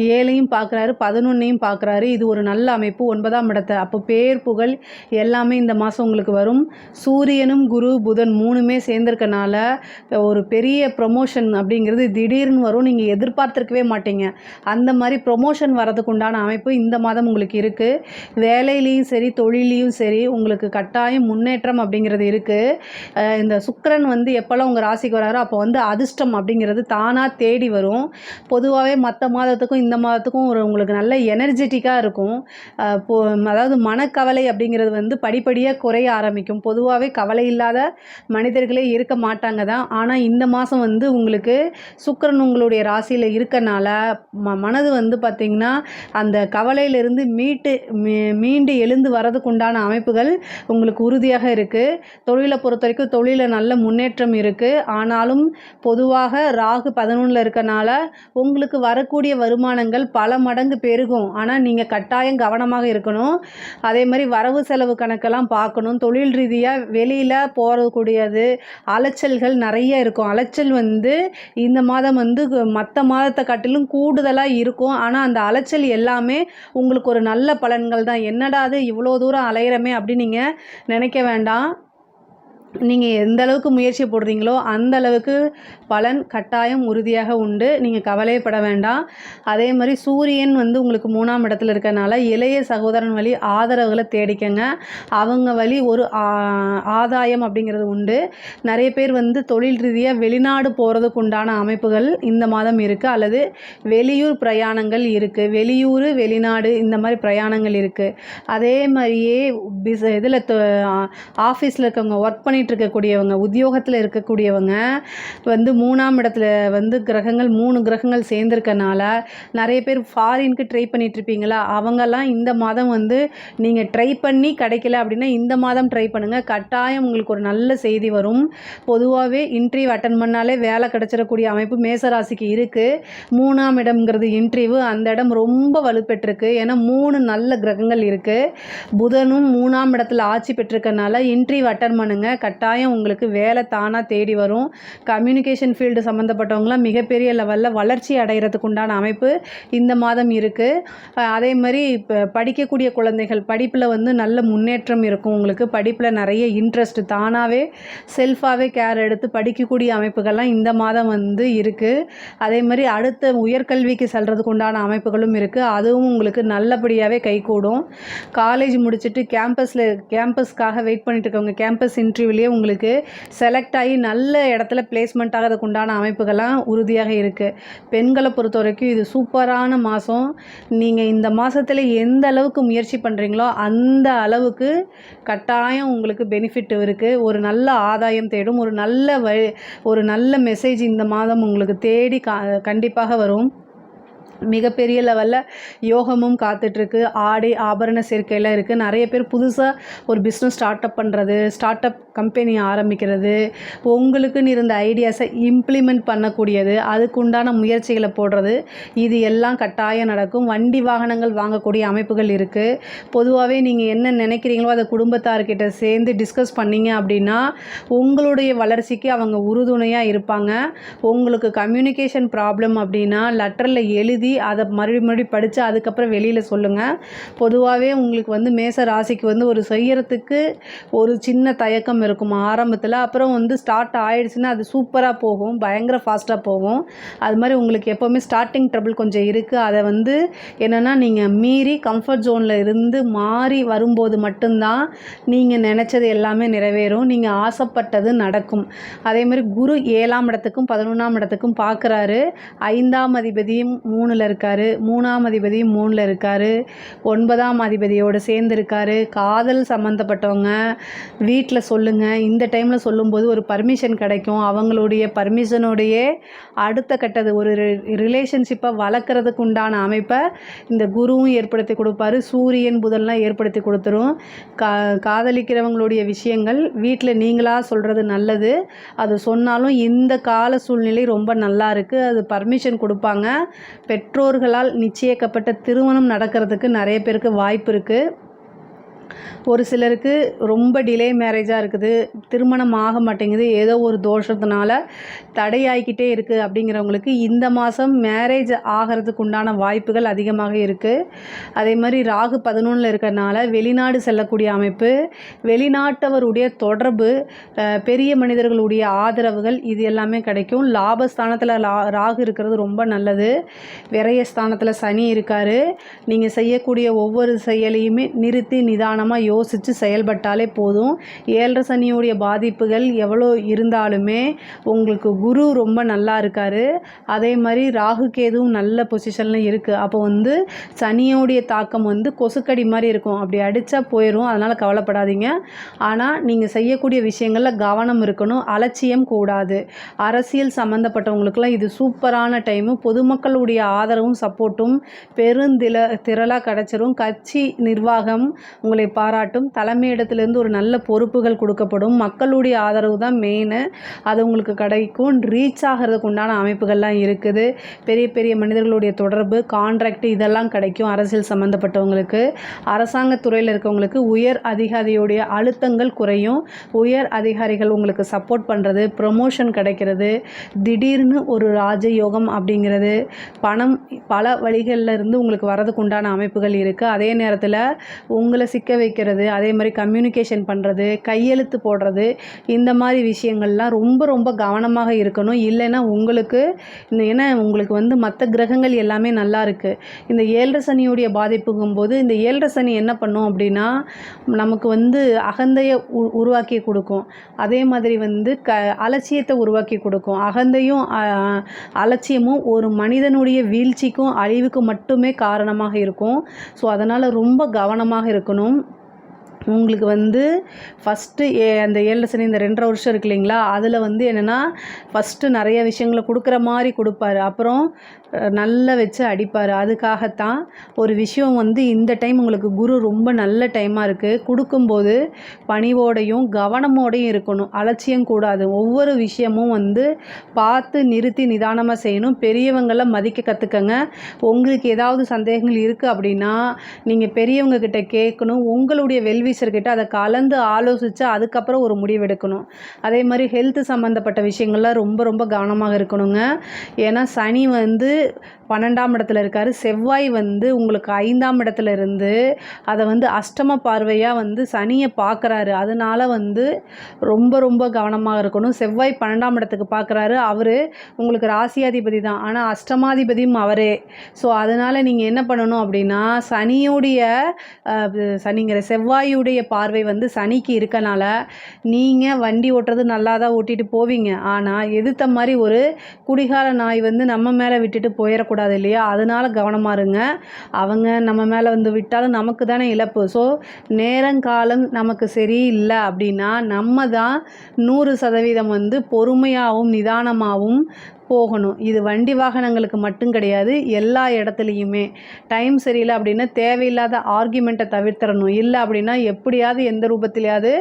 7ஐயும் பார்க்குறாரு, 11ஐயும் பார்க்குறாரு. இது ஒரு நல்ல அமைப்பு. 9ஆம் இடத்தை அப்போ பேர் புகழ் எல்லாமே இந்த மாதம் உங்களுக்கு வரும். சூரியனும் குரு புதன் 3மே சேர்ந்திருக்கனால ஒரு பெரிய ப்ரொமோஷன் அப்படிங்கிறது திடீர்னு வரும். நீங்கள் எதிர்பார்த்துருக்கவே மாட்டீங்க. அந்த மாதிரி ப்ரொமோஷன் வரதுக்கு உண்டான அமைப்பு இந்த மாதம் உங்களுக்கு இருக்குது. வேலையிலையும் சரி தொழிலையும் சரி உங்களுக்கு கட்டாயம் முன்னேற்றம் அப்படிங்கிறது இருக்குது. இந்த சுக்கிரன் வந்து எப்போல்லாம் உங்கள் ராசிக்கு வராரோ அப்போ வந்து அதிர்ஷ்டம் அப்படிங்கிறது தானாக தேடி வரும். பொதுவாகவே மற்ற மாதத்துக்கும் இந்த மாதத்துக்கும் ஒரு உங்களுக்கு நல்ல எனர்ஜெட்டிக்காக இருக்கும். அதாவது மனக்கவலை அப்படிங்கிறது வந்து படிப்படியாக குறைய ஆரம்பிக்கும். பொதுவாகவே கவலை இல்லாத மனிதர்களே இருக்க மாட்டாங்க தான். ஆனால் இந்த மாதம் வந்து உங்களுக்கு சுக்கிரன் உங்களுடைய ராசியில் இருக்கனால மனது வந்து பார்த்திங்கன்னா அந்த கவலையிலிருந்து மீண்டு எழுந்து வரதுக்கு உண்டான அமைப்புகள் உங்களுக்கு உறுதியாக இருக்குது. தொழிலை பொறுத்த வரைக்கும் தொழிலில் நல்ல முன்னேற்றம் இருக்குது. ஆனாலும் பொதுவாக ராகு 11ல் இருக்கனால உங்களுக்கு வரக்கூடிய வருமானங்கள் பல மடங்கு பெருகும். ஆனால் நீங்கள் கட்டாயம் கவனமாக இருக்கணும். அதே மாதிரி வரவு செலவு கணக்கெல்லாம் பார்க்கணும். தொழில் ரீதியாக வெளியில் போகக்கூடியது அலைச்சல்கள் நிறைய இருக்கும். அலைச்சல் வந்து இந்த மாதம் வந்து மற்ற மாதத்தை காட்டிலும் கூடுதலாக இருக்கும். ஆனால் அந்த அலைச்சல் எல்லாமே உங்களுக்கு ஒரு நல்ல பலன்கள் தான். என்னடா அது இவ்வளோ தூரம் அலையிறமே அப்படின்னு நீங்கள் நினைக்க வேண்டாம். நீங்கள் எந்த அளவுக்கு முயற்சி போடுறீங்களோ அந்த அளவுக்கு பலன் கட்டாயம் உறுதியாக உண்டு. நீங்கள் கவலைப்பட வேண்டாம். அதே மாதிரி சூரியன் வந்து உங்களுக்கு 3ஆம் இடத்துல இருக்கனால இளைய சகோதரன் வழி ஆதரவுகளை தேடிக்கங்க. அவங்க வழி ஒரு ஆதாயம் அப்படிங்கிறது உண்டு. நிறைய பேர் வந்து தொழில் ரீதியாக வெளிநாடு போகிறதுக்கு உண்டான அமைப்புகள் இந்த மாதம் இருக்குது. அல்லது வெளியூர் பிரயாணங்கள் இருக்குது. வெளியூர் வெளிநாடு இந்த மாதிரி பிரயாணங்கள் இருக்குது. அதே மாதிரியே இதில் ஆஃபீஸில் இருக்கவங்க ஒர்க் பண்ணி இருக்கக்கூடியவங்க உத்தியோகத்தில் இருக்கக்கூடியவங்க வந்து 3ஆம் இடத்துல வந்து கிரகங்கள் 3 கிரகங்கள் சேர்ந்திருக்கனால நிறைய பேர் ஃபாரினுக்கு ட்ரை பண்ணிட்டு இருப்பீங்களா, அவங்கெல்லாம் இந்த மாதம் வந்து நீங்கள் ட்ரை பண்ணி கிடைக்கல அப்படின்னா இந்த மாதம் ட்ரை பண்ணுங்கள். கட்டாயம் உங்களுக்கு ஒரு நல்ல செய்தி வரும். பொதுவாகவே இன்டர்வியூ அட்டன் பண்ணாலே வேலை கிடச்சிடக்கூடிய அமைப்பு மேசராசிக்கு இருக்குது. 3ஆம் இடம்ங்கிறது இன்டர்வியூ, அந்த இடம் ரொம்ப வலுப்பெற்றிருக்கு. ஏன்னா 3 நல்ல கிரகங்கள் இருக்குது. புதனும் 3ஆம் இடத்துல ஆட்சி பெற்றிருக்கனால இன்டர்வியூ அட்டன் பண்ணுங்கள். கட்டாயம் உங்களுக்கு வேலை தானாக தேடி வரும். கம்யூனிகேஷன் ஃபீல்டு சம்மந்தப்பட்டவங்களாம் மிகப்பெரிய லெவலில் வளர்ச்சி அடைகிறதுக்கு உண்டான அமைப்பு இந்த மாதம் இருக்குது. அதே மாதிரி இப்போ படிக்கக்கூடிய குழந்தைகள் படிப்பில் வந்து நல்ல முன்னேற்றம் இருக்கும். உங்களுக்கு படிப்பில் நிறைய இன்ட்ரெஸ்ட் தானாகவே செல்ஃபாகவே கேர் எடுத்து படிக்கக்கூடிய அமைப்புகள்லாம் இந்த மாதம் வந்து இருக்குது. அதே மாதிரி அடுத்த உயர்கல்விக்கு செல்கிறதுக்கு உண்டான அமைப்புகளும் இருக்குது. அதுவும் உங்களுக்கு நல்லபடியாகவே கைகூடும். காலேஜ் முடிச்சுட்டு கேம்பஸ்க்காக வெயிட் பண்ணிட்டு இருக்கவங்க கேம்பஸ் இன்டர்வியூலேயே உங்களுக்கு செலக்ட் ஆகி நல்ல இடத்துல பிளேஸ்மெண்ட் ஆகிறதுக்கு உண்டான அமைப்புகள்லாம் உறுதியாக இருக்குது. பெண்களை பொறுத்த வரைக்கும் இது சூப்பரான மாதம். நீங்கள் இந்த மாதத்தில் எந்த அளவுக்கு முயற்சி பண்ணுறீங்களோ அந்த அளவுக்கு கட்டாயம் உங்களுக்கு பெனிஃபிட் இருக்குது. ஒரு நல்ல ஆதாயம் தேடும். ஒரு நல்ல மெசேஜ் இந்த மாதம் உங்களுக்கு தேடி கண்டிப்பாக வரும். மிகப்பெரிய லெவலில் யோகமும் காத்துட்ருக்கு. ஆடை ஆபரண சேர்க்கையில் இருக்குது. நிறைய பேர் புதுசாக ஒரு பிஸ்னஸ் ஸ்டார்ட் அப் கம்பெனி ஆரம்பிக்கிறது, உங்களுக்குன்னு இருந்த ஐடியாஸை இம்ப்ளிமெண்ட் பண்ணக்கூடியது, அதுக்குண்டான முயற்சிகளை போடுறது, இது எல்லாம் கட்டாயம் நடக்கும். வண்டி வாகனங்கள் வாங்கக்கூடிய அமைப்புகள் இருக்குது. பொதுவாகவே நீங்கள் என்ன நினைக்கிறீங்களோ அதை குடும்பத்தார்கிட்ட சேர்ந்து டிஸ்கஸ் பண்ணிங்க அப்படின்னா உங்களுடைய வளர்ச்சிக்கு அவங்க உறுதுணையாக இருப்பாங்க. உங்களுக்கு கம்யூனிகேஷன் ப்ராப்ளம் அப்படின்னா லெட்டரில் எழுதி அதை மறுபடி படித்து அதுக்கப்புறம் வெளியில் சொல்லுங்கள். பொதுவாகவே உங்களுக்கு வந்து மேச ராசிக்கு வந்து ஒரு செய்யறதுக்கு ஒரு சின்ன தயக்கம் இருக்கும் ஆரம்பத்தில். அப்புறம் வந்து ஸ்டார்ட் ஆகிடுச்சுன்னா அது சூப்பராக போகும், பயங்கர ஃபாஸ்ட்டாக போகும். அது மாதிரி உங்களுக்கு எப்போவுமே ஸ்டார்டிங் ட்ரபிள் கொஞ்சம் இருக்குது. அதை வந்து என்னென்னா நீங்கள் மீறி கம்ஃபர்ட் ஜோனில் இருந்து மாறி வரும்போது மட்டும்தான் நீங்கள் நினச்சது எல்லாமே நிறைவேறும், நீங்கள் ஆசைப்பட்டது நடக்கும். அதே மாதிரி குரு 7ஆம் இடத்துக்கும் 11ஆம் இடத்துக்கும் பார்க்குறாரு. 5ஆம் அதிபதியும் 3 3ல் இருக்கார், 3ஆம் அதிபதி 3ல் இருக்கார், 9ஆம் அதிபதியோடு சேர்ந்து இருக்கார். காதல் சம்மந்தப்பட்டவங்க வீட்டில் சொல்லுங்கள். இந்த டைமில் சொல்லும்போது ஒரு பர்மிஷன் கிடைக்கும். அவங்களுடைய பர்மிஷனோடையே அடுத்த கட்டது ஒரு ரிலேஷன்ஷிப்பை வளர்க்குறதுக்கு உண்டான அமைப்பை இந்த குருவும் ஏற்படுத்தி கொடுப்பாரு. சூரியன் புதன்லாம் ஏற்படுத்தி கொடுத்துரும். காதலிக்கிறவங்களுடைய விஷயங்கள் வீட்டில் நீங்களாக சொல்கிறது நல்லது. அது சொன்னாலும் இந்த கால சூழ்நிலை ரொம்ப நல்லா இருக்குது. அது பர்மிஷன் கொடுப்பாங்க. பெற்றோர்களால் நிச்சயிக்கப்பட்ட திருமணம் நடக்கிறதுக்கு நிறைய பேருக்கு வாய்ப்பு இருக்குது. ஒரு சிலருக்கு ரொம்ப டிலே மேரேஜாக இருக்குது, திருமணம் ஆக மாட்டேங்குது, ஏதோ ஒரு தோஷத்தினால தடையாகிக்கிட்டே இருக்குது. அப்படிங்கிறவங்களுக்கு இந்த மாதம் மேரேஜ் ஆகிறதுக்கு உண்டான வாய்ப்புகள் அதிகமாக இருக்குது. அதே மாதிரி ராகு 11ல் இருக்கிறனால வெளிநாடு செல்லக்கூடிய அமைப்பு, வெளிநாட்டவருடைய தொடர்பு, பெரிய மனிதர்களுடைய ஆதரவுகள் இது எல்லாமே கிடைக்கும். லாபஸ்தானத்தில் ராகு இருக்கிறது ரொம்ப நல்லது. விரயஸ்தானத்தில் சனி இருக்கார். நீங்கள் செய்யக்கூடிய ஒவ்வொரு செயலையுமே நிறுத்தி நிதானமாக யோசித்து செயல்பட்டாலே போதும். 7 சனியுடைய பாதிப்புகள் எவ்வளோ இருந்தாலுமே உங்களுக்கு குரு ரொம்ப நல்லா இருக்கார். அதே மாதிரி ராகு கேதுவும் நல்ல பொசிஷனில் இருக்குது. அப்போ சனியோடைய தாக்கம் கொசுக்கடி மாதிரி இருக்கும், அப்படி அடித்தா போயிடும். அதனால் கவலைப்படாதீங்க. ஆனால் நீங்கள் செய்யக்கூடிய விஷயங்களில் கவனம் இருக்கணும், அலட்சியம் கூடாது. அரசியல் சம்மந்தப்பட்டவங்களுக்கெல்லாம் இது சூப்பரான டைமு. பொதுமக்களுடைய ஆதரவும் சப்போர்ட்டும் திரளாக கிடச்சிரும். கட்சி நிர்வாகம் உங்களை பாராட்டும். தலைமையிடத்திலிருந்து ஒரு நல்ல பொறுப்புகள் கொடுக்கப்படும். மக்களுடைய ஆதரவு தான் மெயின், அது உங்களுக்கு கிடைக்கும். ரீச் ஆகிறதுக்கு உண்டான அமைப்புகள்லாம் இருக்குது. பெரிய பெரிய மனிதர்களுடைய தொடர்பு, கான்ட்ராக்ட் இதெல்லாம் கிடைக்கும். அரசியல் சம்மந்தப்பட்டவங்களுக்கு, அரசாங்க துறையில் இருக்கவங்களுக்கு உயர் அதிகாரியுடைய அழுத்தங்கள் குறையும். உயர் அதிகாரிகள் உங்களுக்கு சப்போர்ட் பண்ணுறது, ப்ரமோஷன் கிடைக்கிறது, திடீர்னு ஒரு ராஜயோகம் அப்படிங்கிறது, பணம் பல வழிகளில் இருந்து உங்களுக்கு வரதுக்கு உண்டான அமைப்புகள் இருக்குது. அதே நேரத்தில் உங்களை சிக்க வைக்கிறது, அதே மாதிரி கம்யூனிகேஷன் பண்ணுறது, கையெழுத்து போடுறது, இந்த மாதிரி விஷயங்கள்லாம் ரொம்ப ரொம்ப கவனமாக இருக்கணும். இல்லைன்னா உங்களுக்கு ஏன்னா உங்களுக்கு மற்ற கிரகங்கள் எல்லாமே நல்லா இருக்குது. இந்த 7 சனியுடைய பாதிப்புங்கும்போது இந்த 7 சனி என்ன பண்ணும் அப்படின்னா நமக்கு அகந்தையை உருவாக்கி கொடுக்கும். அதே மாதிரி அலட்சியத்தை உருவாக்கி கொடுக்கும். அகந்தையும் அலட்சியமும் ஒரு மனிதனுடைய வீழ்ச்சிக்கும் அழிவுக்கும் மட்டுமே காரணமாக இருக்கும். ஸோ அதனால் ரொம்ப கவனமாக இருக்கணும். உங்களுக்கு ஃபஸ்ட்டு அந்த 7 சனி இந்த 2.5 வருஷம் இருக்கு இல்லைங்களா, அதில் என்னென்னா ஃபஸ்ட்டு நிறைய விஷயங்களை கொடுக்குற மாதிரி கொடுப்பாரு, அப்புறம் நல்லா வச்சு அடிப்பார். அதுக்காகத்தான் ஒரு விஷயம் இந்த டைம் உங்களுக்கு குரு ரொம்ப நல்ல டைமாக இருக்குது. கொடுக்கும்போது பணிவோடையும் கவனமோடையும் இருக்கணும், அலட்சியம் கூடாது. ஒவ்வொரு விஷயமும் பார்த்து நிறுத்தி நிதானமாக செய்யணும். பெரியவங்களை மதிக்க கற்றுக்கங்க. உங்களுக்கு ஏதாவது சந்தேகங்கள் இருக்குது அப்படின்னா நீங்கள் பெரியவங்க கிட்ட கேட்கணும். உங்களுடைய வெல்விஷர்கிட்ட அதை கலந்து ஆலோசித்து அதுக்கப்புறம் ஒரு முடிவு எடுக்கணும். அதே மாதிரி ஹெல்த் சம்மந்தப்பட்ட விஷயங்கள்லாம் ரொம்ப ரொம்ப கவனமாக இருக்கணுங்க. ஏன்னா சனி 12ஆம் இடத்துல இருக்கார். செவ்வாய் உங்களுக்கு 5ஆம் இடத்துல இருந்து அதை அஷ்டம பார்வையாக சனியை பார்க்குறாரு. அதனால் ரொம்ப ரொம்ப கவனமாக இருக்கணும். செவ்வாய் 12ஆம் இடத்துக்கு பார்க்குறாரு. அவர் உங்களுக்கு ராசியாதிபதி தான், ஆனால் அஷ்டமாதிபதியும் அவரே. ஸோ அதனால் நீங்கள் என்ன பண்ணணும் அப்படின்னா சனிங்கிற செவ்வாயுடைய பார்வை சனிக்கு இருக்கனால நீங்கள் வண்டி ஓட்டுறது நல்லா தான் ஓட்டிகிட்டு போவீங்க. ஆனால் எதிர்த்த மாதிரி ஒரு குடிகார நாய் நம்ம மேலே விட்டுட்டு போயிடக்கூடாது இல்லையா, அதனால் கவனமாக இருங்க. அவங்க நம்ம மேலே விட்டாலும் நமக்கு தானே இழப்பு. ஸோ நேரங்காலம் நமக்கு சரியில்லை அப்படின்னா நம்ம தான் 100% பொறுமையாகவும் நிதானமாகவும் போகணும். இது வண்டி வாகனங்களுக்கு மட்டும் கிடையாது, எல்லா இடத்துலையுமே. டைம் சரியில்லை அப்படின்னா தேவையில்லாத ஆர்கியூமெண்ட்டை தவிர்த்திடணும். இல்லை அப்படின்னா எப்படியாவது எந்த ரூபத்திலையாவது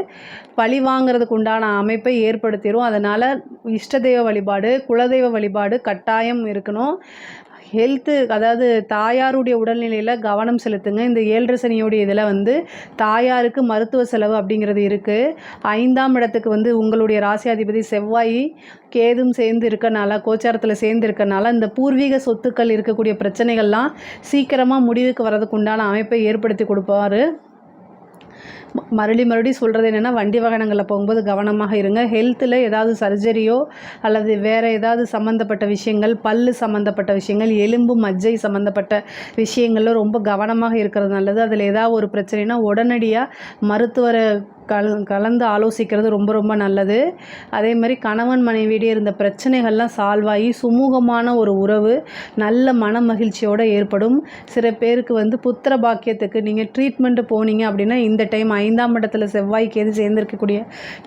பழி வாங்கிறதுக்கு உண்டான அமைப்பை ஏற்படுத்திடும். அதனால் இஷ்ட தெய்வ வழிபாடு, குலதெய்வ வழிபாடு கட்டாயம் இருக்கணும். ஹெல்த்து, அதாவது தாயாருடைய உடல்நிலையில் கவனம் செலுத்துங்க. இந்த 7 சனியோடைய இதில் தாயாருக்கு மருத்துவ செலவு அப்படிங்கிறது இருக்குது. 5ஆம் இடத்துக்கு உங்களுடைய ராசியாதிபதி செவ்வாய் கேதும் சேர்ந்து இருக்கனால, கோச்சாரத்தில் சேர்ந்து இருக்கனால இந்த பூர்வீக சொத்துக்கள் இருக்கக்கூடிய பிரச்சனைகள்லாம் சீக்கிரமாக முடிவுக்கு வரதுக்கு உண்டான அமைப்பை ஏற்படுத்தி கொடுப்பாரு. மறுபடியும் சொல்கிறது என்னென்னா வண்டி வாகனங்களில் போகும்போது கவனமாக இருங்க. ஹெல்த்தில் ஏதாவது சர்ஜரியோ அல்லது வேறு ஏதாவது சம்மந்தப்பட்ட விஷயங்கள், பல்லு சம்மந்தப்பட்ட விஷயங்கள், எலும்பு மஜ்ஜை சம்மந்தப்பட்ட விஷயங்களில் ரொம்ப கவனமாக இருக்கிறது நல்லது. அதில் ஏதாவது ஒரு பிரச்சனைனா உடனடியாக மருத்துவரை கலந்து ஆலோசிக்கிறது ரொம்ப ரொம்ப நல்லது. அதே மாதிரி கணவன் மனைவியிடையே இருந்த பிரச்சனைகள்லாம் சால்வ் ஆகி சுமூகமான ஒரு உறவு நல்ல மன மகிழ்ச்சியோடு ஏற்படும். சில பேருக்கு வந்து புத்திர பாக்கியத்துக்கு நீங்கள் ட்ரீட்மெண்ட்டு போனீங்க அப்படின்னா இந்த டைம் 5ஆம் இடத்துல செவ்வாய் கேது சேர்ந்துருக்கக்கூடிய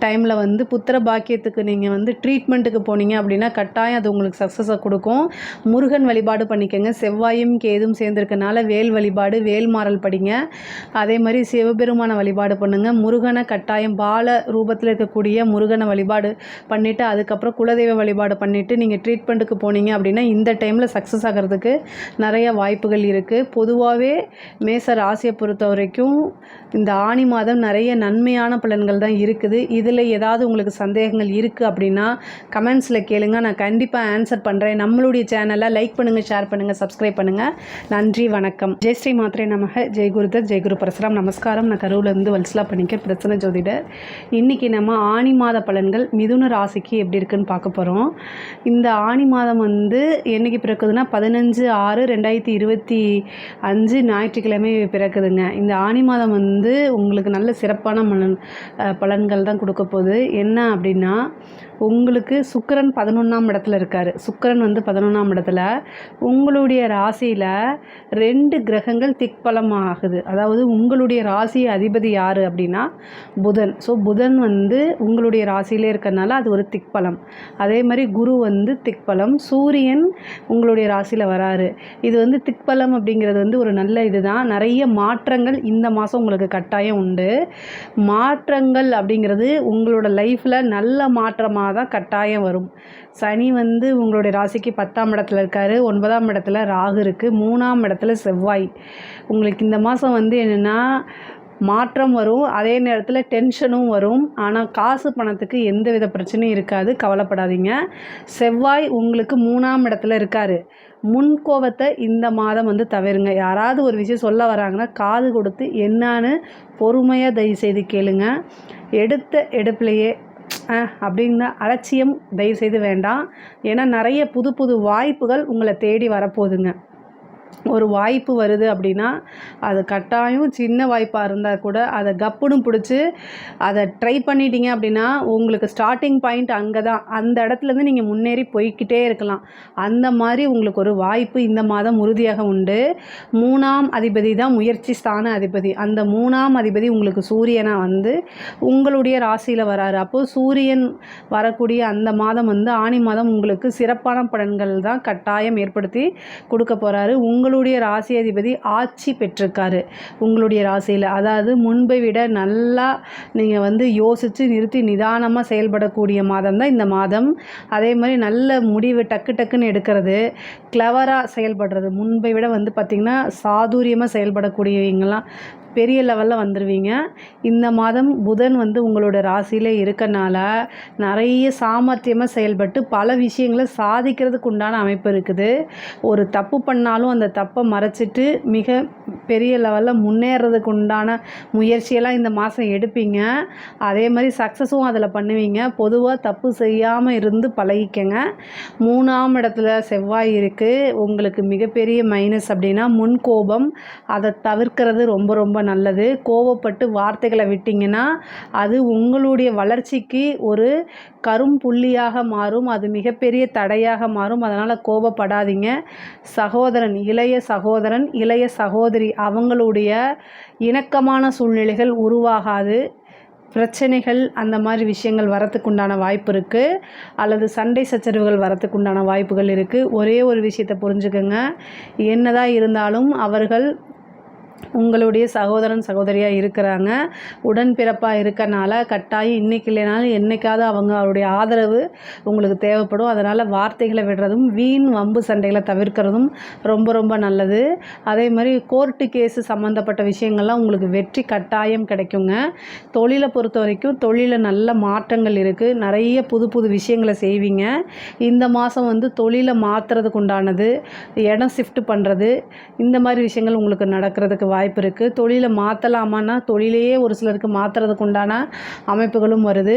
டைமில் வந்து புத்திர பாக்கியத்துக்கு நீங்கள் வந்து ட்ரீட்மெண்ட்டுக்கு போனீங்க அப்படின்னா கட்டாயம் அது உங்களுக்கு சக்ஸஸை கொடுக்கும். முருகன் வழிபாடு பண்ணிக்கோங்க. செவ்வாயும் கேதும் சேர்ந்துருக்கனால வேல் வழிபாடு, வேல்மாறல் படிங்க. அதே மாதிரி சிவபெருமான வழிபாடு பண்ணுங்கள். முருகனை கட்டாயம் பால ரூபத்தில் இருக்கக்கூடிய முருகனை வழிபாடு பண்ணிவிட்டு அதுக்கப்புறம் குலதெய்வ வழிபாடு பண்ணிவிட்டு நீங்கள் ட்ரீட்மெண்ட்டுக்கு போனீங்க அப்படின்னா இந்த டைமில் சக்ஸஸ் ஆகிறதுக்கு நிறைய வாய்ப்புகள் இருக்குது. பொதுவாகவே மேச ராசியை பொறுத்த வரைக்கும் இந்த ஆனி மாதம் நிறைய நன்மையான பலன்கள் தான் இருக்குது. இதில் ஏதாவது உங்களுக்கு சந்தேகங்கள் இருக்குது அப்படின்னா கமெண்ட்ஸில் கேளுங்க, நான் கண்டிப்பாக ஆன்சர் பண்ணுறேன். நம்மளுடைய சேனலை லைக் பண்ணுங்கள், ஷேர் பண்ணுங்கள், சப்ஸ்கிரைப் பண்ணுங்கள். நன்றி, வணக்கம். ஜெய் ஸ்ரீ மாத்ரே நமக. ஜெய் குருதத், ஜெய் குரு பரசுராம். நமஸ்காரம். நான் கரூர்லேருந்து வல்சலா பண்ணிக்க பிரச்சனை ஜோதிடர். இன்றைக்கி நம்ம ஆனி மாத பலன்கள் மிதுன ராசிக்கு எப்படி இருக்குன்னு பார்க்க போகிறோம். இந்த ஆனி மாதம் வந்து என்றைக்கு பிறக்குதுன்னா 15/6/2025 ஞாயிற்றுக்கிழமை பிறக்குதுங்க. இந்த ஆனி மாதம் வந்து உங்களுக்கு நல்ல சிறப்பான பலன்கள் தான் கொடுக்க போகுது. என்ன அப்படின்னா உங்களுக்கு சுக்கிரன் 11ஆம் இடத்துல இருக்கார். சுக்கிரன் வந்து 11ஆம் இடத்துல உங்களுடைய ராசியில் 2 கிரகங்கள் திக்பலம் ஆகுது. அதாவது உங்களுடைய ராசி அதிபதி யார் அப்படின்னா புதன். ஸோ புதன் வந்து உங்களுடைய ராசியிலே இருக்கிறனால அது ஒரு திக்பலம். அதே மாதிரி குரு வந்து திக்பலம். சூரியன் உங்களுடைய ராசியில் வராரு. இது வந்து திக்பலம் அப்படிங்கிறது வந்து ஒரு நல்ல இதுதான். நிறைய மாற்றங்கள் இந்த மாதம் உங்களுக்கு கட்டாயம் உண்டு. மாற்றங்கள் அப்படிங்கிறது உங்களோட லைஃப்பில் நல்ல மாற்றமாக தான் கட்டாயம் வரும். சனி வந்து உங்களுடைய ராசிக்கு 10ஆம் இடத்துல இருக்கார். 9ஆம் இடத்துல ராகு இருக்குது. 3ஆம் இடத்துல செவ்வாய். உங்களுக்கு இந்த மாதம் வந்து என்னென்னா மாற்றம் வரும், அதே நேரத்தில் டென்ஷனும் வரும். ஆனால் காசு பணத்துக்கு எந்த வித பிரச்சனையும் இருக்காது, கவலைப்படாதீங்க. செவ்வாய் உங்களுக்கு 3ஆம் இடத்துல இருக்கார். முன்கோபத்தை இந்த மாதம் வந்து தவிருங்க. யாராவது ஒரு விஷயம் சொல்ல வராங்கன்னா காது கொடுத்து என்னான்னு பொறுமையாக தயவுசெய்து கேளுங்க. எடுத்த எடுப்பிலையே அப்படின்னா அலட்சியம் தயவுசெய்து வேண்டாம். ஏன்னா நிறைய புது புது வாய்ப்புகள் உங்களை தேடி வரப்போகுதுங்க. ஒரு வாய்ப்பு வருது அப்படின்னா அது கட்டாயம் சின்ன வாய்ப்பாக இருந்தால் கூட அதை கப்புன்னு பிடிச்சி அதை ட்ரை பண்ணிட்டீங்க அப்படின்னா உங்களுக்கு ஸ்டார்டிங் பாயிண்ட் அங்கே தான். அந்த இடத்துலேருந்து நீங்கள் முன்னேறி போய்கிட்டே இருக்கலாம். அந்த மாதிரி உங்களுக்கு ஒரு வாய்ப்பு இந்த மாதம் உறுதியாக உண்டு. 3ஆம் அதிபதி தான் முயற்சி ஸ்தான அதிபதி. அந்த 3ஆம் அதிபதி உங்களுக்கு சூரியனாக வந்து உங்களுடைய ராசியில் வராரு. அப்போது சூரியன் வரக்கூடிய அந்த மாதம் வந்து ஆனி மாதம் உங்களுக்கு சிறப்பான பலன்கள் தான் கட்டாயம் ஏற்படுத்தி கொடுக்க போகிறாரு. உங்களுடைய ராசி அதிபதி ஆட்சி பெற்றிருக்காரு உங்களுடைய ராசியில். அதாவது முன்பை விட நல்லா நீங்கள் வந்து யோசித்து நிறுத்தி நிதானமாக செயல்படக்கூடிய மாதம் தான் இந்த மாதம். அதே மாதிரி நல்ல முடிவு டக்கு டக்குன்னு எடுக்கிறது, கிளவராக செயல்படுறது, முன்பை விட வந்து பார்த்திங்கன்னா சாதுரியமாக செயல்படக்கூடியவங்களாம் பெரிய லெவலில் வந்துடுவீங்க. இந்த மாதம் புதன் வந்து உங்களோட ராசியிலே இருக்கனால நிறைய சாமர்த்தியமாக செயல்பட்டு பல விஷயங்களை சாதிக்கிறதுக்கு உண்டான அமைப்பு இருக்குது. ஒரு தப்பு பண்ணாலும் அந்த தப்பை மறைச்சிட்டு மிக பெரிய லெவலில் முன்னேறதுக்கு உண்டான முயற்சியெல்லாம் இந்த மாதம் எடுப்பீங்க. அதே மாதிரி சக்ஸஸும் அதில் பண்ணுவீங்க. பொதுவாக தப்பு செய்யாமல் இருந்து பழகிக்கங்க. 3ஆம் இடத்துல செவ்வாய் இருக்குது. உங்களுக்கு மிகப்பெரிய மைனஸ் அப்படின்னா முன்கோபம். அதை தவிர்க்கிறது ரொம்ப ரொம்ப நல்லது. கோவப்பட்டு வார்த்தைகளை விட்டிங்கன்னா அது உங்களுடைய வளர்ச்சிக்கு ஒரு கரும்புள்ளியாக மாறும். அது மிகப்பெரிய தடையாக மாறும். அதனால் கோபப்படாதீங்க. சகோதரன், இளைய சகோதரி அவங்களுடைய இணக்கமான சூழ்நிலைகள் உருவாகாது. பிரச்சனைகள் அந்த மாதிரி விஷயங்கள் வரத்துக்குண்டான வாய்ப்பு இருக்குது. அல்லது சண்டை சச்சரவுகள் வரத்துக்குண்டான வாய்ப்புகள் இருக்குது. ஒரே ஒரு விஷயத்தை புரிஞ்சுக்கோங்க. என்னதான் இருந்தாலும் அவர்கள் உங்களுடைய சகோதரன் சகோதரியாக இருக்கிறாங்க. உடன்பிறப்பாக இருக்கனால கட்டாயம் இன்றைக்கி இல்லைனாலும் என்றைக்காவது அவங்களுடைய ஆதரவு உங்களுக்கு தேவைப்படும். அதனால் வார்த்தைகளை விடுறதும் வீண் வம்பு சண்டைகளை தவிர்க்கிறதும் ரொம்ப ரொம்ப நல்லது. அதே மாதிரி கோர்ட்டு கேஸு சம்மந்தப்பட்ட விஷயங்கள்லாம் உங்களுக்கு வெற்றி கட்டாயம் கிடைக்குங்க. தொழிலை பொறுத்த வரைக்கும் தொழிலில் நல்ல மாற்றங்கள் இருக்குது. நிறைய புது புது விஷயங்களை செய்வீங்க. இந்த மாதம் வந்து தொழிலை மாற்றுறதுக்கு உண்டானது, இடம் ஷிஃப்ட் பண்ணுறது, இந்த மாதிரி விஷயங்கள் உங்களுக்கு நடக்கிறதுக்கு கிடைக்கிறதுக்கு வாய்ப்பு இருக்குது. தொழிலை மாற்றலாமான்னா தொழிலையே ஒரு சிலருக்கு மாற்றுறதுக்கு உண்டான அமைப்புகளும் வருது.